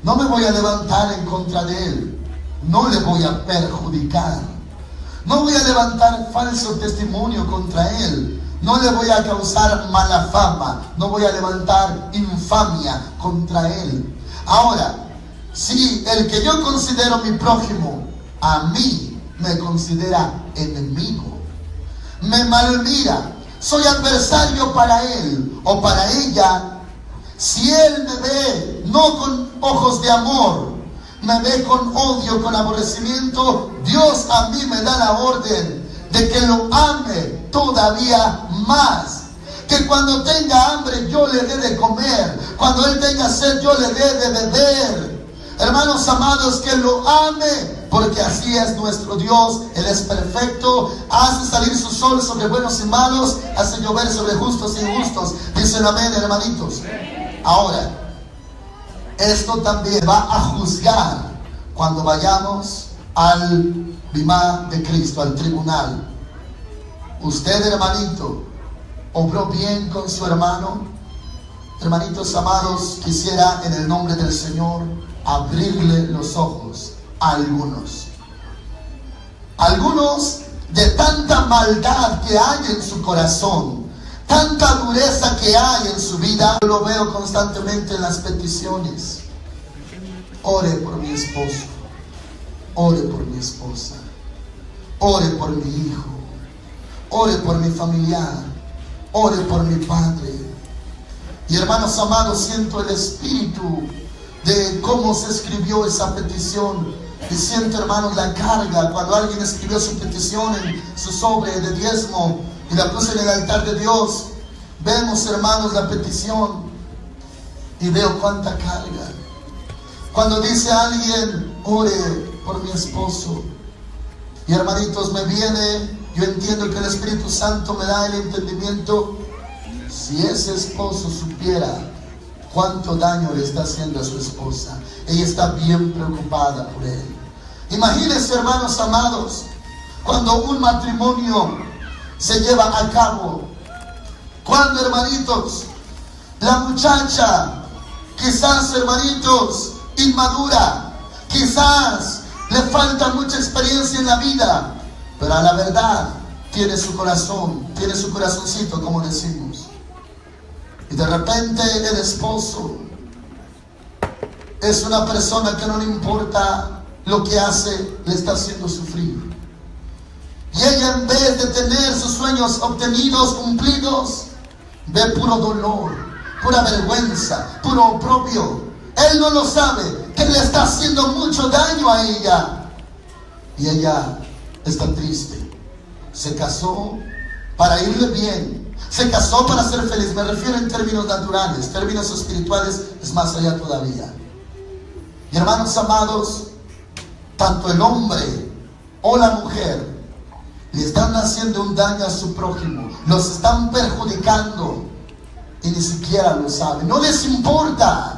No me voy a levantar en contra de él. No le voy a perjudicar. No voy a levantar falso testimonio contra él. No le voy a causar mala fama. No voy a levantar infamia contra él. Ahora, si el que yo considero mi prójimo, a mí me considera enemigo, me malmira, soy adversario para él o para ella, si él me ve no con ojos de amor, me ve con odio, con aborrecimiento, Dios a mí me da la orden de que lo ame todavía más. Que cuando tenga hambre yo le dé de comer, cuando él tenga sed yo le dé de beber. Hermanos amados, que lo ame, porque así es nuestro Dios. Él es perfecto, hace salir su sol sobre buenos y malos, hace llover sobre justos e injustos. Dicen amén, hermanitos. Ahora, esto también va a juzgar cuando vayamos al Bimá de Cristo, al tribunal. Usted, hermanito, ¿obró bien con su hermano? Hermanitos amados, quisiera en el nombre del Señor abrirle los ojos a algunos. Algunos, de tanta maldad que hay en su corazón, tanta dureza que hay en su vida, yo lo veo constantemente en las peticiones. Ore por mi esposo, ore por mi esposa, ore por mi hijo, ore por mi familiar, ore por mi padre. Y hermanos amados, siento el espíritu de cómo se escribió esa petición. Y siento, hermanos, la carga cuando alguien escribió su petición en su sobre de diezmo y la puso en el altar de Dios. Vemos, hermanos, la petición y veo cuánta carga. Cuando dice alguien, ore por mi esposo, y hermanitos, me viene, yo entiendo que el Espíritu Santo me da el entendimiento. Si ese esposo supiera cuánto daño le está haciendo a su esposa, ella está bien preocupada por él. Imagínense, hermanos amados, cuando un matrimonio se lleva a cabo, cuando, hermanitos, la muchacha, quizás, hermanitos, inmadura, quizás le falta mucha experiencia en la vida, pero a la verdad tiene su corazón, tiene su corazoncito, como decimos. Y de repente el esposo es una persona que no le importa lo que hace, le está haciendo sufrir. Y ella, en vez de tener sus sueños obtenidos, cumplidos, ve puro dolor, pura vergüenza, puro oprobio. Él no lo sabe, que le está haciendo mucho daño a ella. Y ella está triste. Se casó para irle bien, se casó para ser feliz. Me refiero en términos naturales, términos espirituales es más allá todavía. Y hermanos amados, tanto el hombre o la mujer le están haciendo un daño a su prójimo, los están perjudicando y ni siquiera lo saben, no les importa.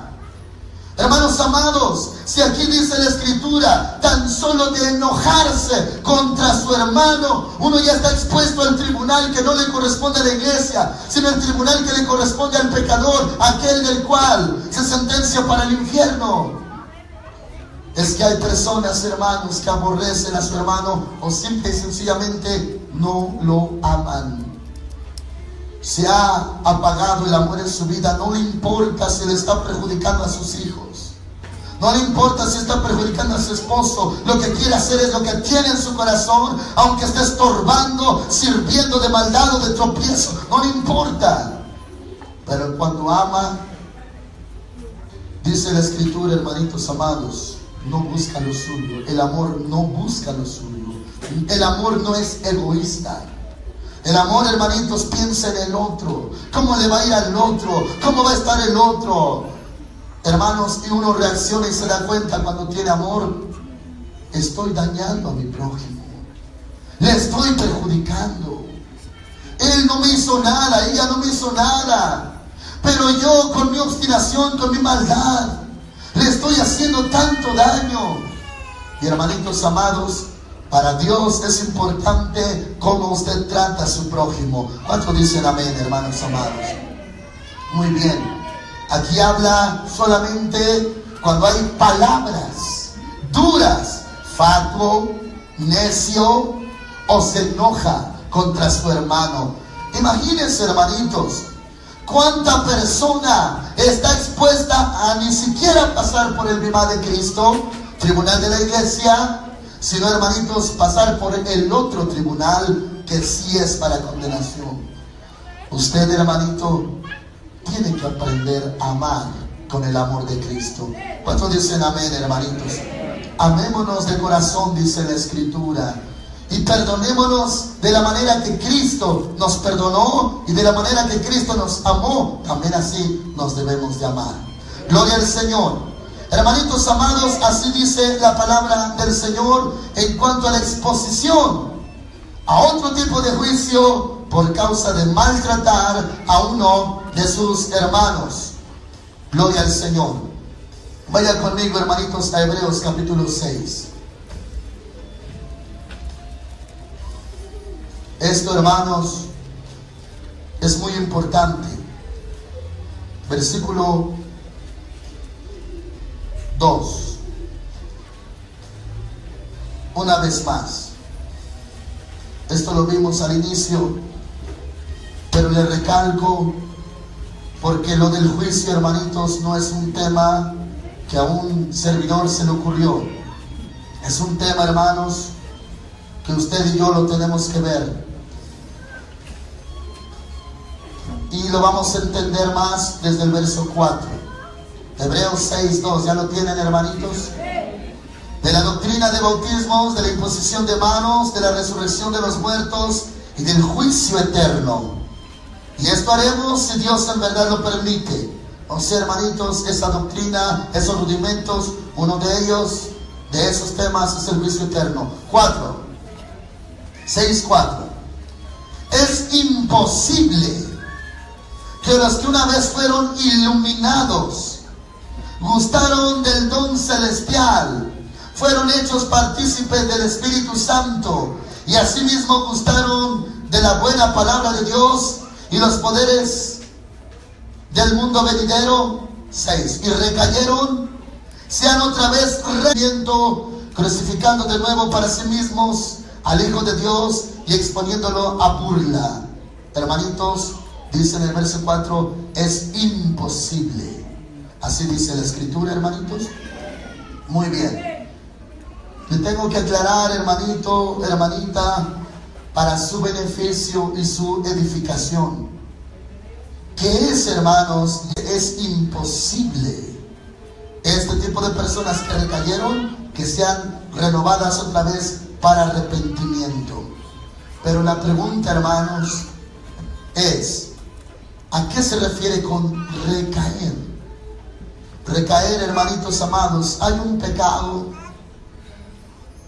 Hermanos amados, si aquí dice la Escritura, tan solo de enojarse contra su hermano, uno ya está expuesto al tribunal que no le corresponde a la iglesia, sino al tribunal que le corresponde al pecador, aquel del cual se sentencia para el infierno. Es que hay personas, hermanos, que aborrecen a su hermano o simple y sencillamente no lo aman. Se ha apagado el amor en su vida. No le importa si le está perjudicando a sus hijos, no le importa si está perjudicando a su esposo. Lo que quiere hacer es lo que tiene en su corazón, aunque esté estorbando, sirviendo de maldad o de tropiezo, no le importa. Pero cuando ama, dice la Escritura, hermanitos amados, no busca lo suyo. El amor no busca lo suyo. El amor no es egoísta. El amor, hermanitos, piensa en el otro. ¿Cómo le va a ir al otro? ¿Cómo va a estar el otro? Hermanos, y uno reacciona y se da cuenta cuando tiene amor. Estoy dañando a mi prójimo. Le estoy perjudicando. Él no me hizo nada, ella no me hizo nada. Pero yo con mi obstinación, con mi maldad, le estoy haciendo tanto daño. Y hermanitos amados, para Dios es importante cómo usted trata a su prójimo. ¿Cuántos dicen amén, hermanos amados? Muy bien. Aquí habla solamente cuando hay palabras duras, fatuo, necio o se enoja contra su hermano. Imagínense, hermanitos, cuánta persona está expuesta a ni siquiera pasar por el bimá de Cristo, tribunal de la iglesia, sino, hermanitos, pasar por el otro tribunal que sí es para condenación. Usted, hermanito, tiene que aprender a amar con el amor de Cristo. ¿Cuántos dicen amén, hermanitos? Amémonos de corazón, dice la Escritura, y perdonémonos de la manera que Cristo nos perdonó y de la manera que Cristo nos amó. También así nos debemos de amar. Gloria al Señor. Hermanitos amados, así dice la palabra del Señor en cuanto a la exposición a otro tipo de juicio por causa de maltratar a uno de sus hermanos. Gloria al Señor. Vaya conmigo, hermanitos, a Hebreos capítulo 6. Esto, hermanos, es muy importante. Versículo 2. Una vez más. Esto lo vimos al inicio, pero le recalco porque lo del juicio, hermanitos, no es un tema que a un servidor se le ocurrió. Es un tema, hermanos, que usted y yo lo tenemos que ver. Y lo vamos a entender más desde el verso 4. Hebreos 6:2. ¿Ya lo tienen, hermanitos? De la doctrina de bautismos, de la imposición de manos, de la resurrección de los muertos y del juicio eterno. Y esto haremos si Dios en verdad lo permite. O sea, hermanitos, esa doctrina, esos rudimentos, uno de ellos, de esos temas, es el juicio eterno. 6:4. Es imposible que los que una vez fueron iluminados, gustaron del don celestial, fueron hechos partícipes del Espíritu Santo y asimismo gustaron de la buena palabra de Dios y los poderes del mundo venidero. 6. Y recayeron, sean otra vez reviendo, crucificando de nuevo para sí mismos al Hijo de Dios y exponiéndolo a burla. Hermanitos, dice en el verso 4, es imposible. Así dice la Escritura, hermanitos. Muy bien. Le tengo que aclarar, hermanito, hermanita, para su beneficio y su edificación, que es, hermanos, es imposible este tipo de personas que recayeron, que sean renovadas otra vez para arrepentimiento. Pero la pregunta, hermanos, es, ¿a qué se refiere con recaer? Recaer, hermanitos amados, hay un pecado.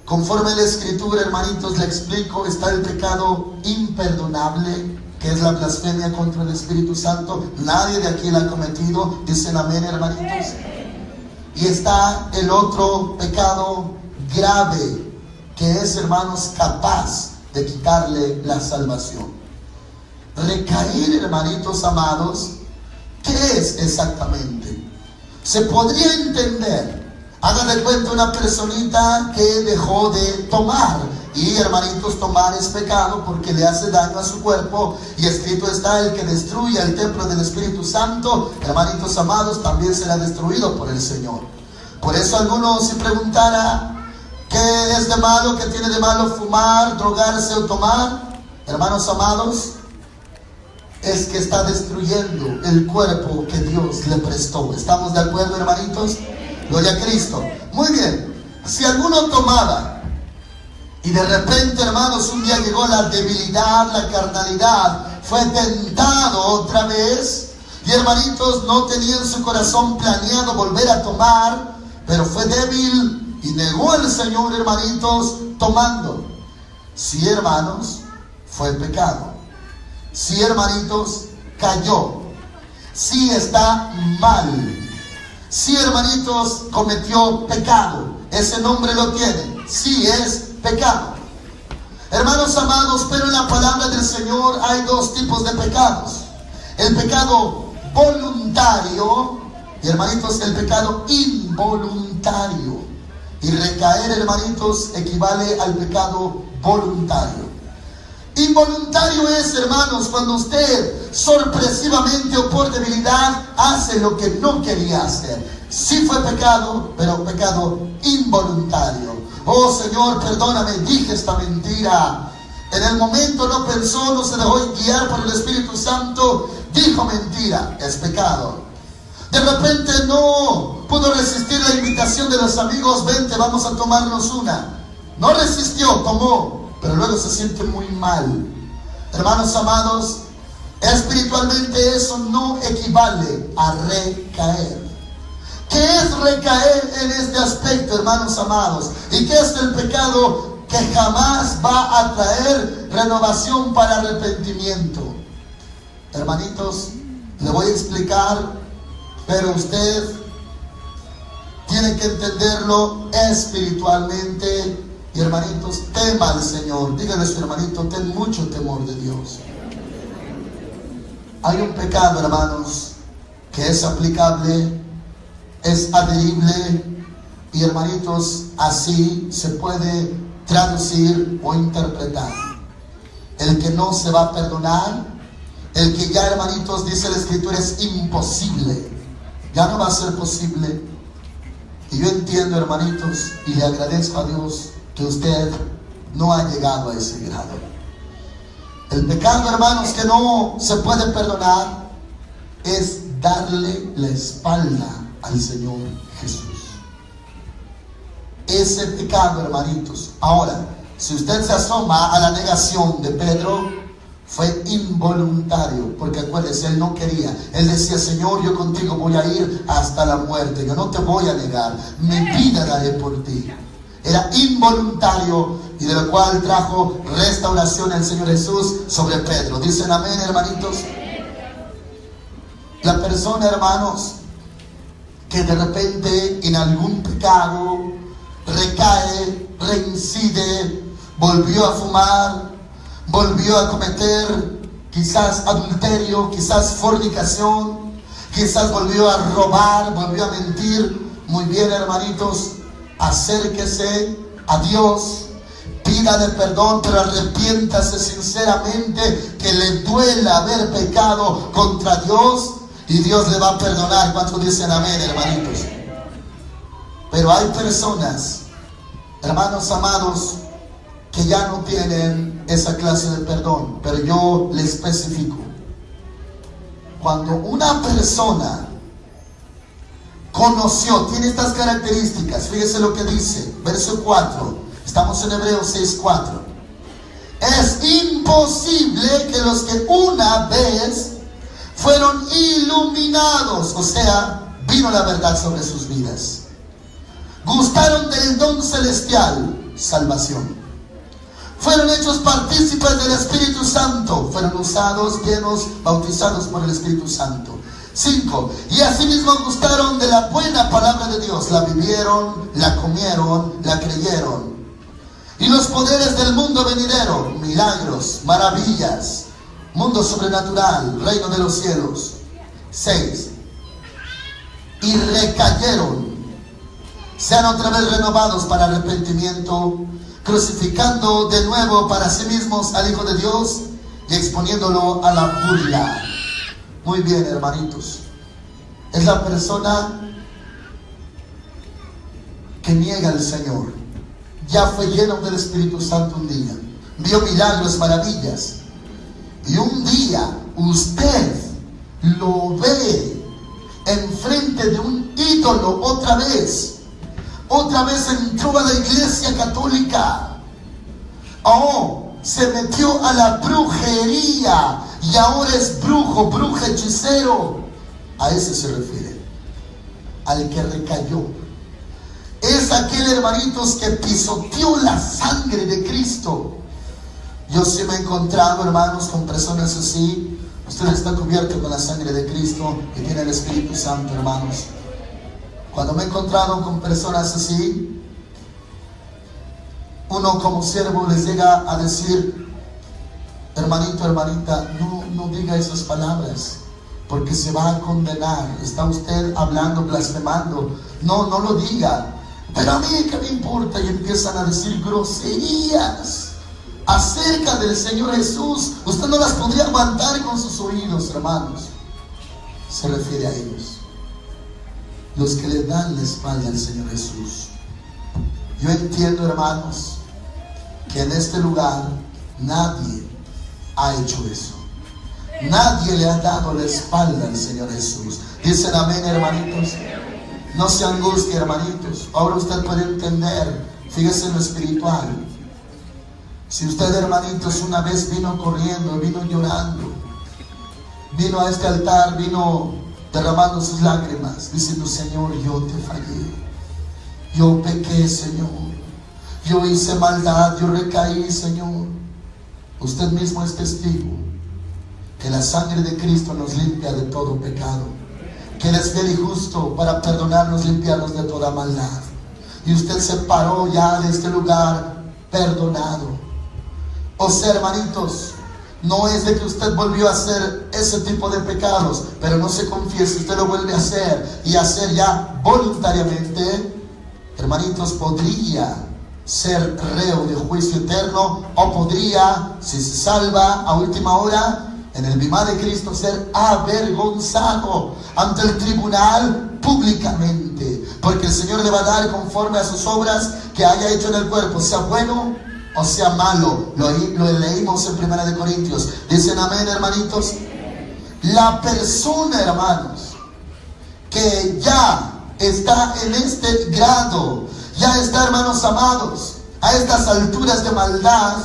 Conforme a la Escritura, hermanitos, le explico, está el pecado imperdonable, que es la blasfemia contra el Espíritu Santo. Nadie de aquí la ha cometido. Dicen amén, hermanitos. Y está el otro pecado grave, que es, hermanos, capaz de quitarle la salvación. Recaer, hermanitos amados, ¿qué es exactamente? Se podría entender, hagan de cuenta una personita que dejó de tomar. Y, hermanitos, tomar es pecado porque le hace daño a su cuerpo. Y escrito está, el que destruya el templo del Espíritu Santo, hermanitos amados, también será destruido por el Señor. Por eso alguno se preguntara, ¿qué es de malo? ¿Qué tiene de malo fumar, drogarse o tomar? Hermanos amados, es que está destruyendo el cuerpo que Dios le prestó. ¿Estamos de acuerdo, hermanitos? Gloria a Cristo. Muy bien. Si alguno tomaba Y de repente, hermanos, un día llegó la debilidad, la carnalidad. Fue tentado otra vez. Y hermanitos, no tenía en su corazón planeado volver a tomar, pero fue débil y negó al Señor, hermanitos, tomando. Sí, hermanos, fue pecado. Sí, hermanitos, cayó. Sí, está mal. Sí, hermanitos, cometió pecado. Ese nombre lo tiene. Sí, es pecado. Hermanos amados, pero en la palabra del Señor hay dos tipos de pecados. El pecado voluntario y, hermanitos, el pecado involuntario. Y recaer, hermanitos, equivale al pecado voluntario. Involuntario es, hermanos, cuando usted sorpresivamente o por debilidad hace lo que no quería hacer. Sí fue pecado, pero pecado involuntario. Oh Señor, perdóname, dije esta mentira. En el momento no pensó, no se dejó guiar por el Espíritu Santo, dijo mentira, es pecado. De repente no pudo resistir la invitación de los amigos, vente, vamos a tomarnos una. No resistió, tomó, pero luego se siente muy mal. Hermanos amados, espiritualmente eso no equivale a recaer. ¿Qué es recaer en este aspecto, hermanos amados? ¿Y qué es el pecado que jamás va a traer renovación para arrepentimiento? Hermanitos, le voy a explicar, pero usted tiene que entenderlo espiritualmente. Y hermanitos, tema al Señor. Dígale a su hermanito, ten mucho temor de Dios. Hay un pecado, hermanos, que es aplicable, es adherible, y hermanitos, así se puede traducir o interpretar. El que no se va a perdonar, el que ya, hermanitos, dice la Escritura, es imposible, ya no va a ser posible. Y yo entiendo, hermanitos, y le agradezco a Dios que usted no ha llegado a ese grado. El pecado, hermanos, que no se puede perdonar es darle la espalda al Señor Jesús. Ese pecado, hermanitos. Ahora, si usted se asoma a la negación de Pedro, fue involuntario, porque acuérdese, él no quería. Él decía, Señor, yo contigo voy a ir hasta la muerte, yo no te voy a negar, mi vida daré por ti. Era involuntario, y de lo cual trajo restauración el Señor Jesús sobre Pedro. ¿Dicen amén, hermanitos? La persona, hermanos, que de repente en algún pecado recae, reincide, volvió a fumar, volvió a cometer quizás adulterio, quizás fornicación, quizás volvió a robar, volvió a mentir. Muy bien, hermanitos, acérquese a Dios, pídale perdón, pero arrepiéntase sinceramente, que le duela haber pecado contra Dios, y Dios le va a perdonar. ¿Cuántos dicen amén, hermanitos? Pero hay personas, hermanos amados, que ya no tienen esa clase de perdón. Pero yo le especifico: cuando una persona conoció, tiene estas características, fíjese lo que dice, verso 4, estamos en Hebreos 6:4. Es imposible que los que una vez fueron iluminados, o sea, vino la verdad sobre sus vidas, gustaron del don celestial, salvación, fueron hechos partícipes del Espíritu Santo, fueron usados, llenos, bautizados por el Espíritu Santo. 5. Y asimismo gustaron de la buena palabra de Dios, la vivieron, la comieron, la creyeron. Y los poderes del mundo venidero, milagros, maravillas, mundo sobrenatural, reino de los cielos. 6. Y recayeron, sean otra vez renovados para arrepentimiento, crucificando de nuevo para sí mismos al Hijo de Dios y exponiéndolo a la burla. Muy bien, hermanitos. Es la persona que niega al Señor. Ya fue lleno del Espíritu Santo un día, vio milagros, maravillas, y un día usted lo ve enfrente de un ídolo otra vez entró a la iglesia católica, Oh, se metió a la brujería y ahora es brujo, bruja, hechicero. A ese se refiere, al que recayó. Es aquel, hermanitos, que pisoteó la sangre de Cristo. Yo sí me he encontrado, hermanos, con personas así. Usted está cubierto con la sangre de Cristo y tiene el Espíritu Santo, hermanos. Cuando me he encontrado con personas así, uno como siervo les llega a decir: hermanito, hermanita, no diga esas palabras, porque se va a condenar. Está usted hablando, blasfemando. No lo diga. Pero a mí, ¿qué me importa? Y empiezan a decir groserías acerca del Señor Jesús. Usted no las podría aguantar con sus oídos, hermanos. Se refiere a ellos, los que le dan la espalda al Señor Jesús. Yo entiendo, hermanos, que en este lugar nadie ha hecho eso. Nadie le ha dado la espalda al Señor Jesús. Dicen amén, hermanitos. No se angustie, hermanitos. Ahora usted puede entender. Fíjese en lo espiritual. Si usted, hermanitos, una vez vino corriendo, vino llorando, vino a este altar, vino derramando sus lágrimas, diciendo: Señor, yo te fallé, yo pequé, Señor, yo hice maldad, yo recaí, Señor. Usted mismo es testigo que la sangre de Cristo nos limpia de todo pecado, que Él es fiel y justo para perdonarnos, limpiarnos de toda maldad. Y usted se paró ya de este lugar perdonado. O sea, hermanitos, no es de que usted volvió a hacer ese tipo de pecados, pero no se confiesa, usted lo vuelve a hacer y hacer ya voluntariamente, hermanitos, podría ser reo de juicio eterno, o podría, si se salva a última hora, en el bimá de Cristo, ser avergonzado ante el tribunal públicamente, porque el Señor le va a dar conforme a sus obras que haya hecho en el cuerpo, sea bueno o sea malo. Lo leímos en 1 Corintios. Dicen amén, hermanitos. La persona, hermanos, que ya está en este grado, ya está, hermanos amados, a estas alturas de maldad,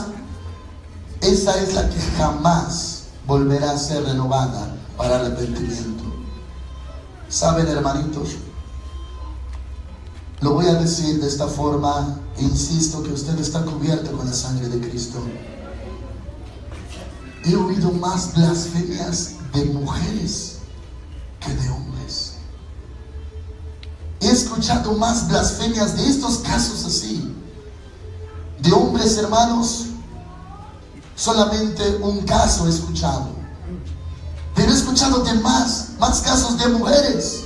esa es la que jamás volverá a ser renovada para arrepentimiento. ¿Saben, hermanitos? Lo voy a decir de esta forma, e insisto que usted está cubierto con la sangre de Cristo. He oído más blasfemias de mujeres que de hombres. He escuchado más blasfemias de estos casos así. De hombres, hermanos, solamente un caso he escuchado. Pero he escuchado de más casos de mujeres.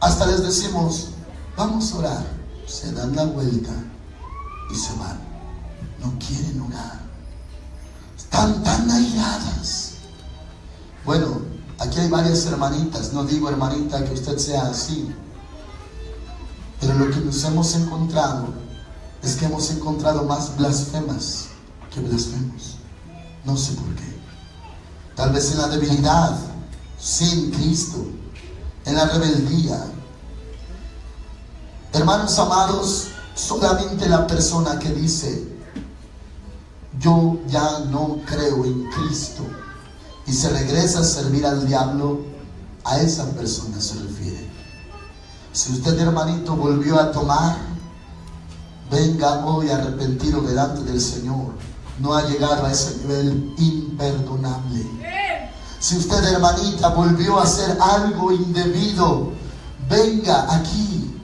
Hasta les decimos: vamos a orar. Se dan la vuelta y se van. No quieren orar. Están tan airadas. Bueno, aquí hay varias hermanitas. No digo, hermanita, que usted sea así. Pero lo que nos hemos encontrado es que hemos encontrado más blasfemas que blasfemos. No sé por qué. Tal vez en la debilidad, sin Cristo, en la rebeldía. Hermanos amados, solamente la persona que dice: yo ya no creo en Cristo, y se regresa a servir al diablo, a esa persona se refiere. Si usted, hermanito, volvió a tomar, venga hoy arrepentido delante del Señor. No ha llegado a ese nivel imperdonable. Si usted, hermanita, volvió a hacer algo indebido, venga aquí,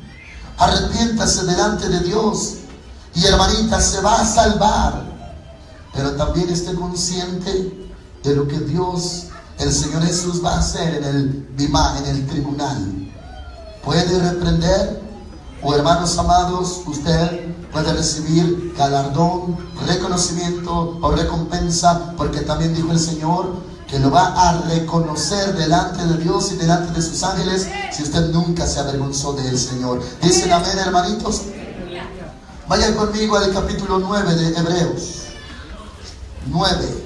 arrepiéntase delante de Dios, y, hermanita, se va a salvar. Pero también esté consciente de lo que Dios, el Señor Jesús, va a hacer en el bimá, en el tribunal. Puede reprender, o, hermanos amados, usted puede recibir galardón, reconocimiento o recompensa, porque también dijo el Señor que lo va a reconocer delante de Dios y delante de sus ángeles si usted nunca se avergonzó del Señor. Dicen amén, hermanitos. Vayan conmigo al capítulo 9 de Hebreos 9.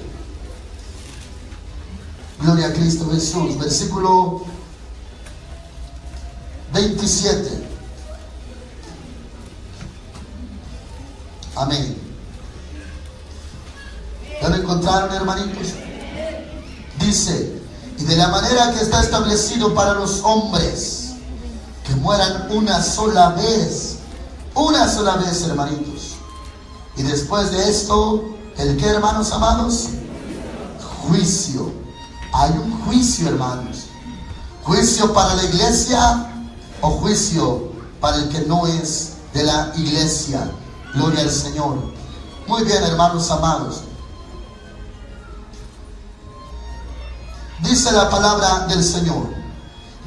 Gloria a Cristo Jesús. Versículo 27. Amén. ¿Ya lo encontraron, hermanitos? Dice, y de la manera que está establecido para los hombres, que mueran una sola vez, hermanitos. Y después de esto, ¿el qué, hermanos amados? Juicio. Hay un juicio, hermanos. ¿Juicio para la iglesia o juicio para el que no es de la iglesia? Gloria al Señor. Muy bien, hermanos amados. Dice la palabra del Señor,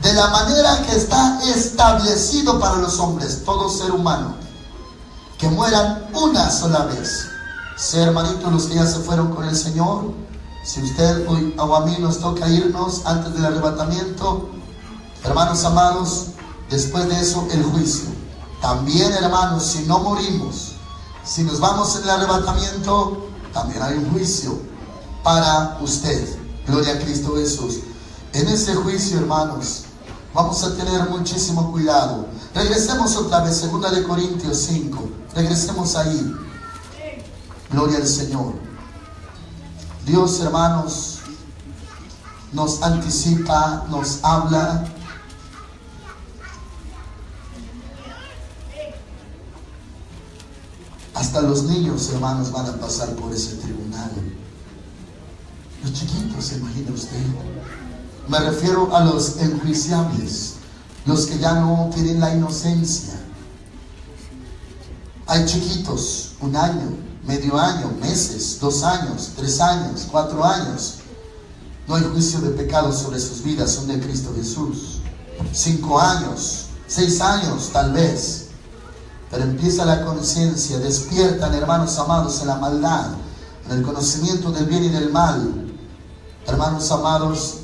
de la manera que está establecido para los hombres, todo ser humano, que mueran una sola vez. Sí, hermanitos, los que ya se fueron con el Señor, si usted o a mí nos toca irnos antes del arrebatamiento, hermanos amados, después de eso el juicio. También, hermanos, si no morimos, si nos vamos en el arrebatamiento, también hay un juicio para usted. Gloria a Cristo Jesús. En ese juicio, hermanos, vamos a tener muchísimo cuidado. Regresemos otra vez, 2 Corintios 5. Regresemos ahí. Gloria al Señor. Dios, hermanos, nos anticipa, nos habla. Hasta los niños, hermanos, van a pasar por ese tribunal. Los chiquitos, ¿se imagina usted? Me refiero a los enjuiciables, los que ya no tienen la inocencia. Hay chiquitos, 1 año, medio año, meses, 2 años, 3 años, 4 años. No hay juicio de pecado sobre sus vidas, son de Cristo Jesús. 5 años, 6 años tal vez. Pero empieza la conciencia, despiertan, hermanos amados, en la maldad, en el conocimiento del bien y del mal. Hermanos amados,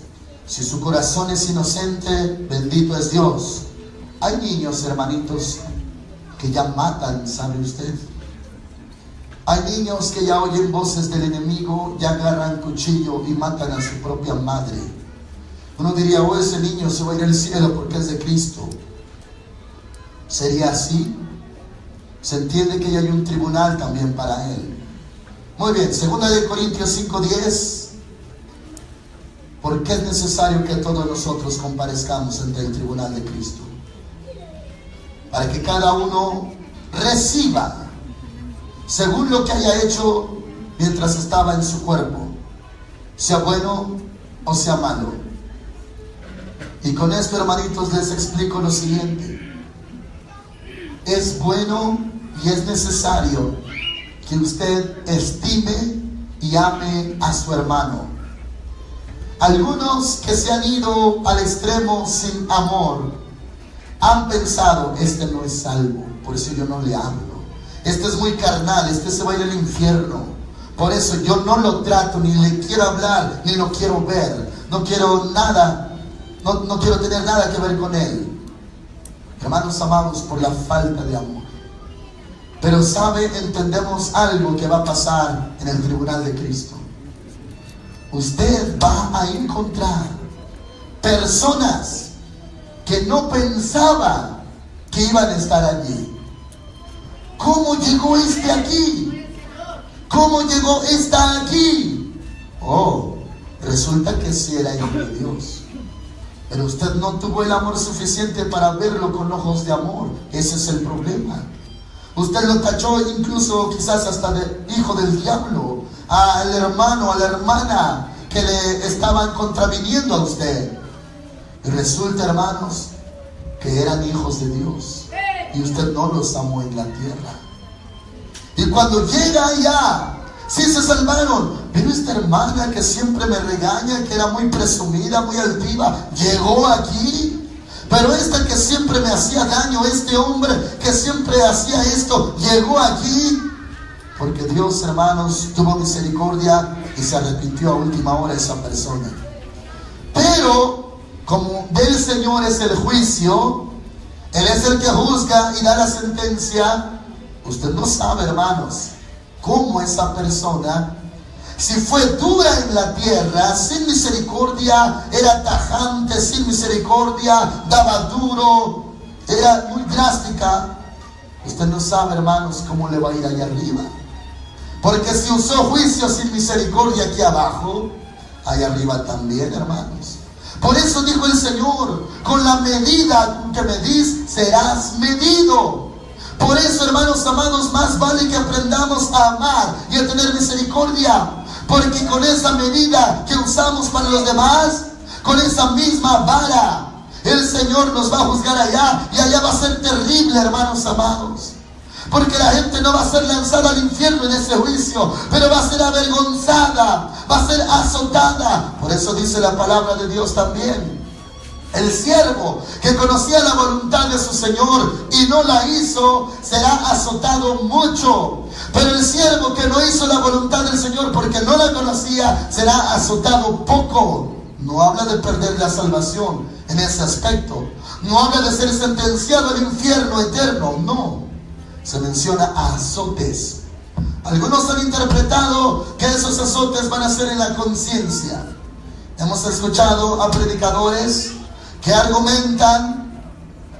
si su corazón es inocente, bendito es Dios. Hay niños, hermanitos, que ya matan, ¿sabe usted? Hay niños que ya oyen voces del enemigo, ya agarran cuchillo y matan a su propia madre. Uno diría, oh, ese niño se va a ir al cielo porque es de Cristo. ¿Sería así? Se entiende que ya hay un tribunal también para él. Muy bien, 2 Corintios 5:10. ¿Por qué es necesario que todos nosotros comparezcamos ante el tribunal de Cristo? Para que cada uno reciba según lo que haya hecho mientras estaba en su cuerpo, sea bueno o sea malo. Y con esto, hermanitos, les explico lo siguiente. Es bueno y es necesario que usted estime y ame a su hermano. Algunos que se han ido al extremo sin amor han pensado, este no es salvo, por eso yo no le hablo. Este es muy carnal, este se va a ir al infierno. Por eso yo no lo trato, ni le quiero hablar, ni lo quiero ver. No quiero nada, no quiero tener nada que ver con él. Hermanos amados, por la falta de amor. Pero entendemos algo que va a pasar en el tribunal de Cristo. Usted va a encontrar personas que no pensaban que iban a estar allí. ¿Cómo llegó este aquí? ¿Cómo llegó esta aquí? Oh, resulta que sí era hijo de Dios. Pero usted no tuvo el amor suficiente para verlo con ojos de amor. Ese es el problema. Usted lo tachó incluso quizás hasta de hijo del diablo, al hermano, a la hermana que le estaban contraviniendo a usted. Y resulta, hermanos, que eran hijos de Dios y usted no los amó en la tierra. Y cuando llega allá, sí se salvaron, pero esta hermana que siempre me regaña, que era muy presumida, muy altiva, llegó aquí. Pero esta que siempre me hacía daño, este hombre que siempre hacía esto, llegó aquí. Porque Dios, hermanos, tuvo misericordia y se arrepintió a última hora esa persona. Pero como del Señor es el juicio, Él es el que juzga y da la sentencia. Usted no sabe, hermanos, cómo esa persona, si fue dura en la tierra, sin misericordia, era tajante, sin misericordia, daba duro, era muy drástica. Usted no sabe, hermanos, cómo le va a ir allá arriba. Porque si usó juicio sin misericordia aquí abajo, ahí arriba también, hermanos. Por eso dijo el Señor, con la medida con que medís, serás medido. Por eso, hermanos amados, más vale que aprendamos a amar y a tener misericordia. Porque con esa medida que usamos para los demás, con esa misma vara, el Señor nos va a juzgar allá. Y allá va a ser terrible, hermanos amados. Porque la gente no va a ser lanzada al infierno en ese juicio, pero va a ser avergonzada, va a ser azotada. Por eso dice la palabra de Dios también: el siervo que conocía la voluntad de su Señor y no la hizo, será azotado mucho. Pero el siervo que no hizo la voluntad del Señor porque no la conocía, será azotado poco. No habla de perder la salvación en ese aspecto. No habla de ser sentenciado al infierno eterno, no. Se menciona azotes. Algunos han interpretado que esos azotes van a ser en la conciencia. Hemos escuchado a predicadores que argumentan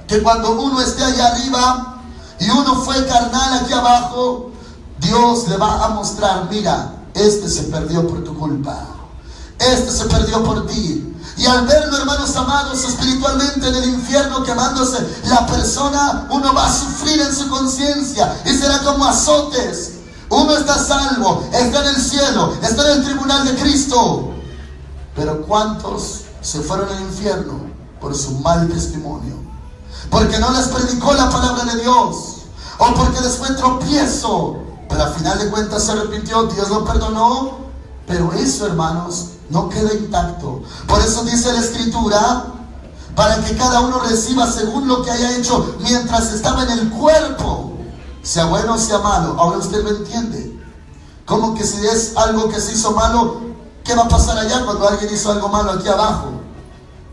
que cuando uno esté allá arriba y uno fue carnal aquí abajo, Dios le va a mostrar: mira, este se perdió por tu culpa, este se perdió por ti. Y al verlo, hermanos amados, espiritualmente en el infierno quemándose la persona, uno va a sufrir en su conciencia y será como azotes. Uno está salvo, está en el cielo, está en el tribunal de Cristo. Pero ¿cuántos se fueron al infierno por su mal testimonio? Porque no les predicó la palabra de Dios, o porque les fue tropiezo, pero al final de cuentas se arrepintió, Dios lo perdonó. Pero eso, hermanos, no queda intacto. Por eso dice la Escritura: para que cada uno reciba según lo que haya hecho mientras estaba en el cuerpo, sea bueno o sea malo. Ahora usted lo entiende. Como que si es algo que se hizo malo, ¿qué va a pasar allá cuando alguien hizo algo malo aquí abajo?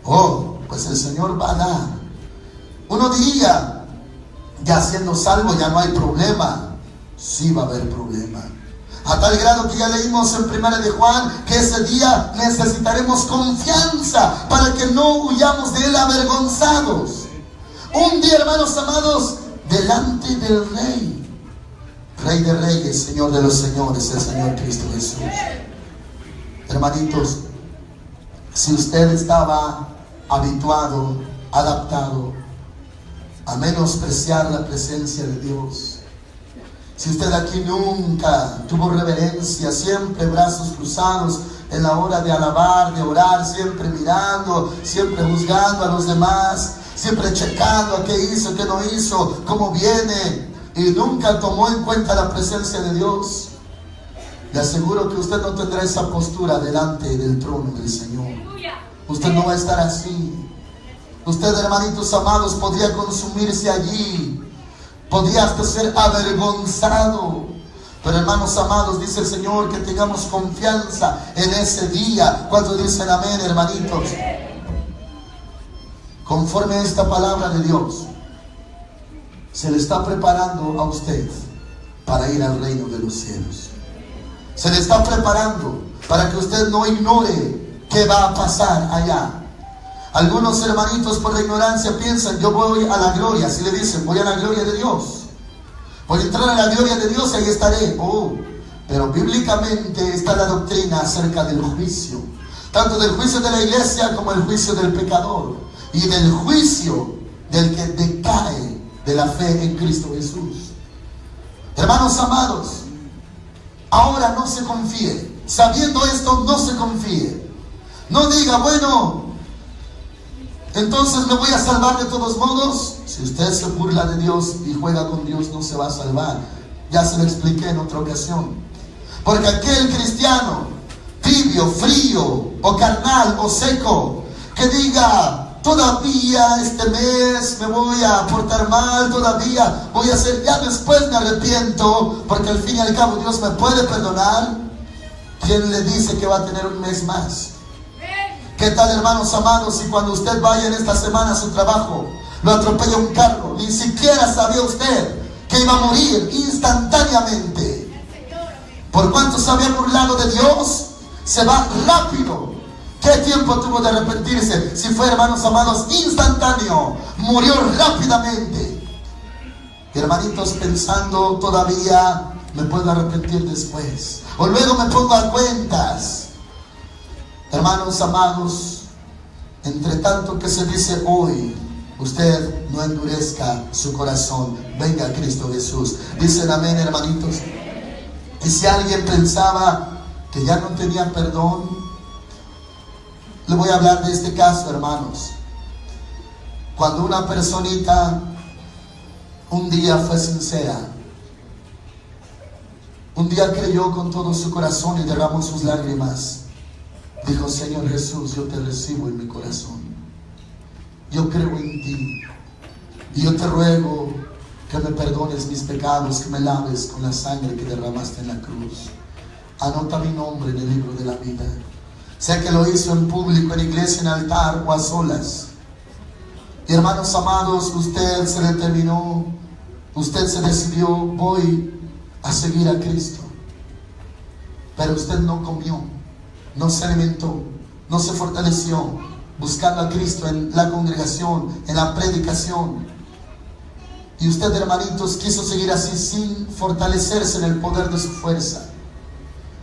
Oh, pues el Señor va a dar. Uno diría: ya siendo salvo ya no hay problema. Sí va a haber problema. A tal grado que ya leímos en 1 de Juan que ese día necesitaremos confianza para que no huyamos de él avergonzados. Un día, hermanos amados, delante del Rey, Rey de Reyes, Señor de los Señores, el Señor Cristo Jesús. Hermanitos, si usted estaba habituado, adaptado a menospreciar la presencia de Dios, si usted aquí nunca tuvo reverencia, siempre brazos cruzados en la hora de alabar, de orar, siempre mirando, siempre juzgando a los demás, siempre checando a qué hizo, qué no hizo, cómo viene, y nunca tomó en cuenta la presencia de Dios, le aseguro que usted no tendrá esa postura delante del trono del Señor. Usted no va a estar así. Usted, hermanitos amados, podría consumirse allí, podría hasta ser avergonzado. Pero, hermanos amados, dice el Señor que tengamos confianza en ese día. ¿Cuántos dicen amén, hermanitos? Conforme a esta palabra de Dios, se le está preparando a usted para ir al reino de los cielos. Se le está preparando para que usted no ignore qué va a pasar allá. Algunos hermanitos por la ignorancia piensan: yo voy a la gloria. Si le dicen: voy a la gloria de Dios, voy a entrar a la gloria de Dios y ahí estaré. Oh, pero bíblicamente está la doctrina acerca del juicio, tanto del juicio de la iglesia como el juicio del pecador, y del juicio del que decae de la fe en Cristo Jesús. Hermanos amados, ahora no se confíe. Sabiendo esto, no se confíe. No diga: bueno, entonces me voy a salvar de todos modos. Si usted se burla de Dios y juega con Dios, no se va a salvar. Ya se lo expliqué en otra ocasión. Porque aquel cristiano tibio, frío, o carnal, o seco, que diga: todavía este mes me voy a portar mal, todavía voy a hacer, ya después me arrepiento, porque al fin y al cabo Dios me puede perdonar. ¿Quién le dice que va a tener un mes más? ¿Qué tal, hermanos amados, si cuando usted vaya en esta semana a su trabajo, lo atropella un carro? Ni siquiera sabía usted que iba a morir instantáneamente. Por cuanto se había burlado de Dios, se va rápido. ¿Qué tiempo tuvo de arrepentirse? Si fue, hermanos amados, instantáneo, murió rápidamente. Y hermanitos, pensando todavía me puedo arrepentir después. O luego me pongo a cuentas. Hermanos amados, entre tanto que se dice hoy, usted no endurezca su corazón. Venga a Cristo Jesús. Dicen amén, hermanitos. Y si alguien pensaba que ya no tenía perdón, le voy a hablar de este caso, hermanos. Cuando una personita un día fue sincera, un día creyó con todo su corazón y derramó sus lágrimas, dijo: Señor Jesús, yo te recibo en mi corazón, yo creo en ti, y yo te ruego que me perdones mis pecados, que me laves con la sangre que derramaste en la cruz. Anota mi nombre en el libro de la vida. Sea que lo hizo en público, en iglesia, en altar o a solas. Y hermanos amados, usted se determinó, usted se decidió: voy a seguir a Cristo. Pero usted no comió, no se alimentó, no se fortaleció buscando a Cristo en la congregación, en la predicación. Y usted, hermanitos, quiso seguir así sin fortalecerse en el poder de su fuerza.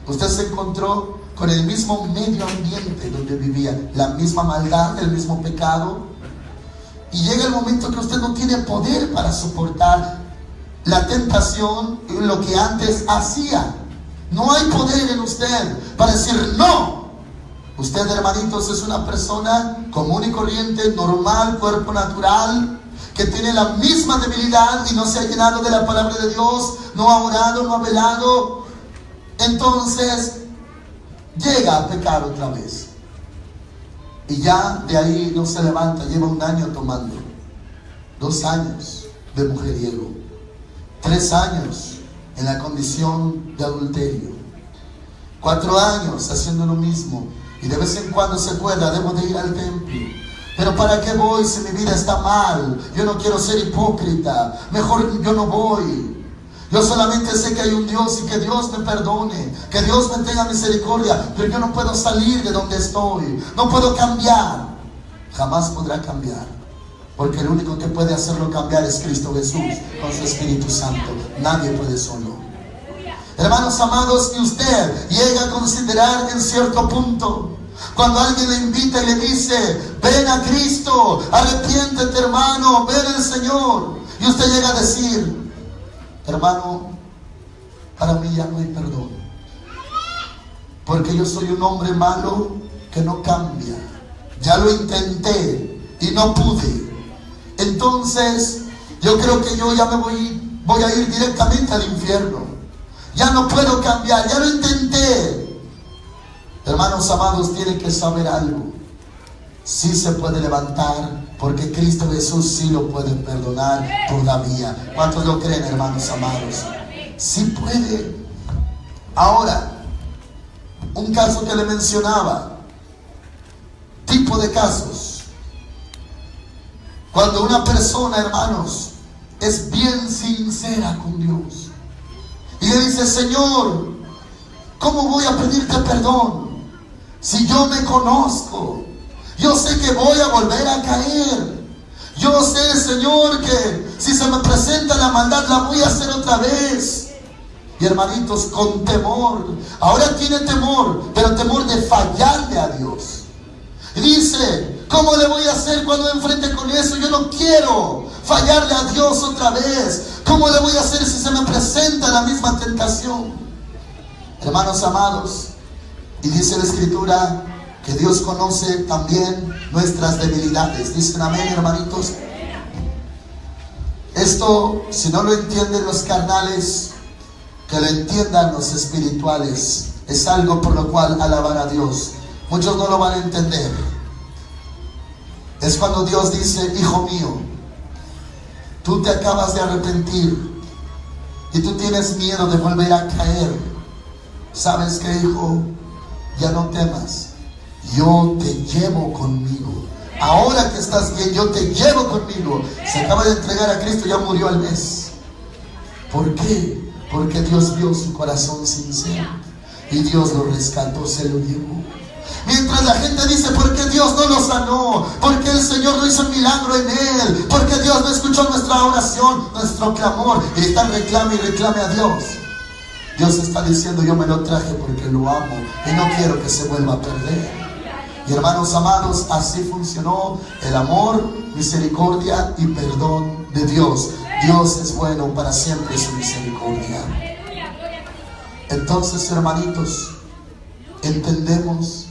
Usted se encontró con el mismo medio ambiente donde vivía, la misma maldad, el mismo pecado. Y llega el momento que usted no tiene poder para soportar la tentación, lo que antes hacía. No hay poder en usted para decir no. Usted, hermanitos, es una persona común y corriente, normal, cuerpo natural, que tiene la misma debilidad y no se ha llenado de la palabra de Dios, no ha orado, no ha velado. Entonces llega a pecar otra vez. Y ya de ahí no se levanta. Lleva 1 año tomando, 2 años de mujeriego, 3 años en la condición de adulterio, 4 años haciendo lo mismo. Y de vez en cuando se acuerda: debo de ir al templo. Pero ¿para qué voy si mi vida está mal? Yo no quiero ser hipócrita. Mejor yo no voy. Yo solamente sé que hay un Dios y que Dios me perdone, que Dios me tenga misericordia. Pero yo no puedo salir de donde estoy. No puedo cambiar. Jamás podrá cambiar. Porque el único que puede hacerlo cambiar es Cristo Jesús con su Espíritu Santo. Nadie puede solo. Hermanos amados, y usted llega a considerar en cierto punto, cuando alguien le invita y le dice: ven a Cristo, arrepiéntete, hermano, ven al Señor, y usted llega a decir: hermano, para mí ya no hay perdón, porque yo soy un hombre malo que no cambia. Ya lo intenté y no pude. Entonces yo creo que yo ya me voy a ir directamente al infierno. Ya no puedo cambiar, ya lo intenté. Hermanos amados, tienen que saber algo. Sí se puede levantar, porque Cristo Jesús sí lo puede perdonar todavía. ¿Cuántos lo creen, hermanos amados? Sí puede. Ahora, un caso que le mencionaba, tipo de casos. Cuando una persona, hermanos, es bien sincera con Dios y le dice: Señor, ¿cómo voy a pedirte perdón si yo me conozco? Yo sé que voy a volver a caer. Yo sé, Señor, que si se me presenta la maldad, la voy a hacer otra vez. Y hermanitos, con temor. Ahora tiene temor, pero temor de fallarle a Dios. Y dice: ¿cómo le voy a hacer cuando enfrente con eso? Yo no quiero fallarle a Dios otra vez. ¿Cómo le voy a hacer si se me presenta la misma tentación? Hermanos amados, y dice la Escritura que Dios conoce también nuestras debilidades. Dicen amén, hermanitos. Esto, si no lo entienden los carnales, que lo entiendan los espirituales. Es algo por lo cual alabar a Dios. Muchos no lo van a entender. Es cuando Dios dice: hijo mío, tú te acabas de arrepentir y tú tienes miedo de volver a caer. ¿Sabes qué, hijo? Ya no temas. Yo te llevo conmigo. Ahora que estás bien, yo te llevo conmigo. Se acaba de entregar a Cristo, ya murió al mes. ¿Por qué? Porque Dios vio su corazón sincero y Dios lo rescató, se lo llevó. Mientras la gente dice: ¿por qué Dios no lo sanó? ¿Por qué el Señor no hizo un milagro en él? ¿Por qué Dios no escuchó nuestra oración, nuestro clamor? Y están reclame y reclame a Dios. Dios está diciendo: yo me lo traje porque lo amo y no quiero que se vuelva a perder. Y hermanos amados, así funcionó el amor, misericordia y perdón de Dios. Dios es bueno, para siempre su misericordia. Entonces, hermanitos, entendemos,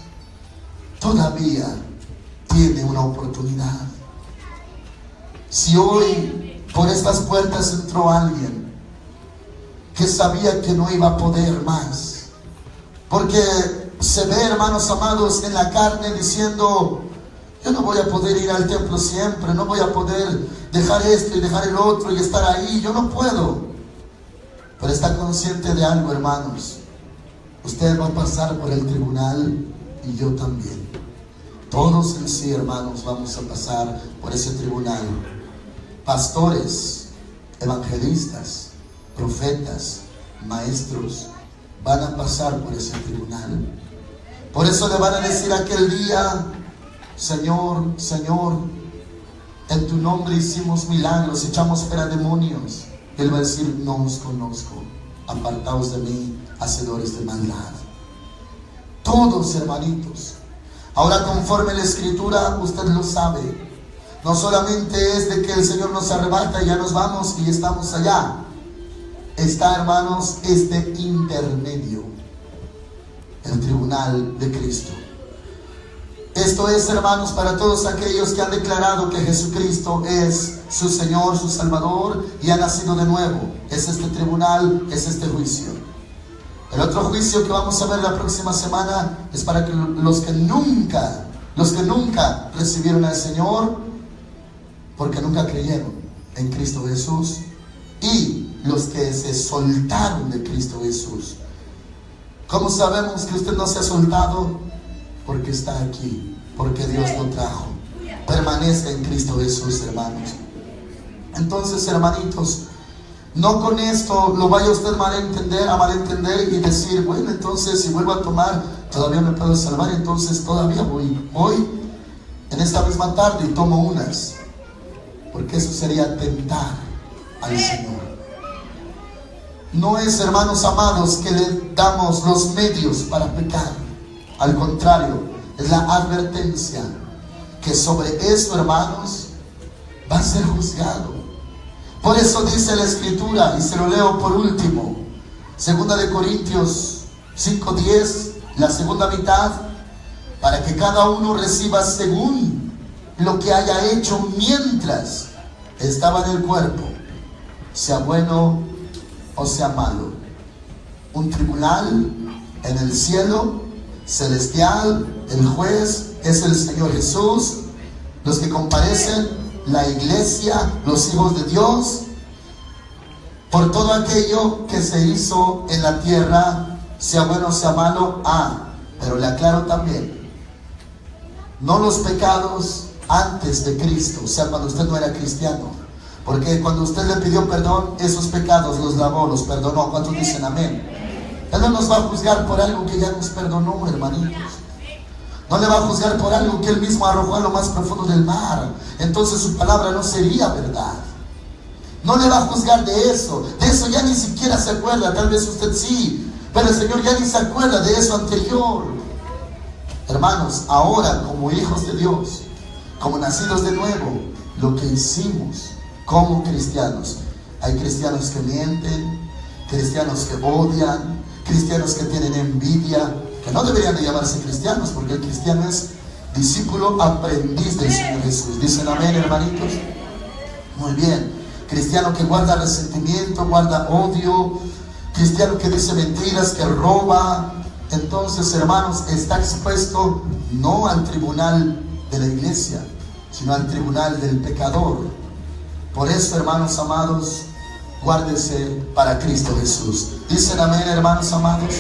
todavía tiene una oportunidad. Si hoy por estas puertas entró alguien que sabía que no iba a poder más, porque se ve, hermanos amados, en la carne diciendo: yo no voy a poder ir al templo siempre, no voy a poder dejar esto y dejar el otro y estar ahí, yo no puedo. Pero está consciente de algo, hermanos: usted va a pasar por el tribunal y yo también. Todos en sí, hermanos, vamos a pasar por ese tribunal. Pastores, evangelistas, profetas, maestros van a pasar por ese tribunal. Por eso le van a decir aquel día: Señor, Señor, en tu nombre hicimos milagros, echamos fuera demonios. Él va a decir: no os conozco, apartaos de mí, hacedores de maldad. Todos, hermanitos. Ahora, conforme la Escritura, usted lo sabe, no solamente es de que el Señor nos arrebata y ya nos vamos y estamos allá. Está, hermanos, este intermedio, el tribunal de Cristo. Esto es, hermanos, para todos aquellos que han declarado que Jesucristo es su Señor, su Salvador, y ha nacido de nuevo. Es este tribunal, es este juicio. El otro juicio que vamos a ver la próxima semana es para que los que nunca recibieron al Señor, porque nunca creyeron en Cristo Jesús, y los que se soltaron de Cristo Jesús. ¿Cómo sabemos que usted no se ha soltado? Porque está aquí, porque Dios lo trajo. Permanece en Cristo Jesús, hermanos. Entonces, hermanitos, no con esto lo vaya usted a malentender y decir: bueno, entonces si vuelvo a tomar, todavía me puedo salvar, entonces todavía voy en esta misma tarde y tomo unas. Porque eso sería tentar al Señor. No es, hermanos amados, que le damos los medios para pecar. Al contrario, es la advertencia que sobre esto, hermanos, va a ser juzgado. Por eso dice la Escritura, y se lo leo por último, 2 de Corintios 5:10, la segunda mitad: para que cada uno reciba según lo que haya hecho mientras estaba en el cuerpo, sea bueno o sea malo. Un tribunal en el cielo celestial, el juez es el Señor Jesús. Los que comparecen, la iglesia, los hijos de Dios, por todo aquello que se hizo en la tierra, sea bueno o sea malo. Pero le aclaro también, no los pecados antes de Cristo, o sea, cuando usted no era cristiano, porque cuando usted le pidió perdón, esos pecados los lavó, los perdonó. ¿Cuántos dicen amén? Él no nos va a juzgar por algo que ya nos perdonó, hermanitos. No le va a juzgar por algo que Él mismo arrojó a lo más profundo del mar. Entonces su palabra no sería verdad. No le va a juzgar de eso ya ni siquiera se acuerda. Tal vez usted sí, pero el Señor ya ni se acuerda de eso anterior. Hermanos, ahora como hijos de Dios, como nacidos de nuevo, lo que hicimos como cristianos. Hay cristianos que mienten, cristianos que odian, cristianos que tienen envidia, que no deberían de llamarse cristianos, porque el cristiano es discípulo aprendiz del Señor Jesús. ¿Dicen amén, hermanitos? Muy bien. Cristiano que guarda resentimiento, guarda odio, cristiano que dice mentiras, que roba. Entonces, hermanos, está expuesto no al tribunal de la iglesia, sino al tribunal del pecador. Por eso, hermanos amados, guárdese para Cristo Jesús. ¿Dicen amén, hermanos amados?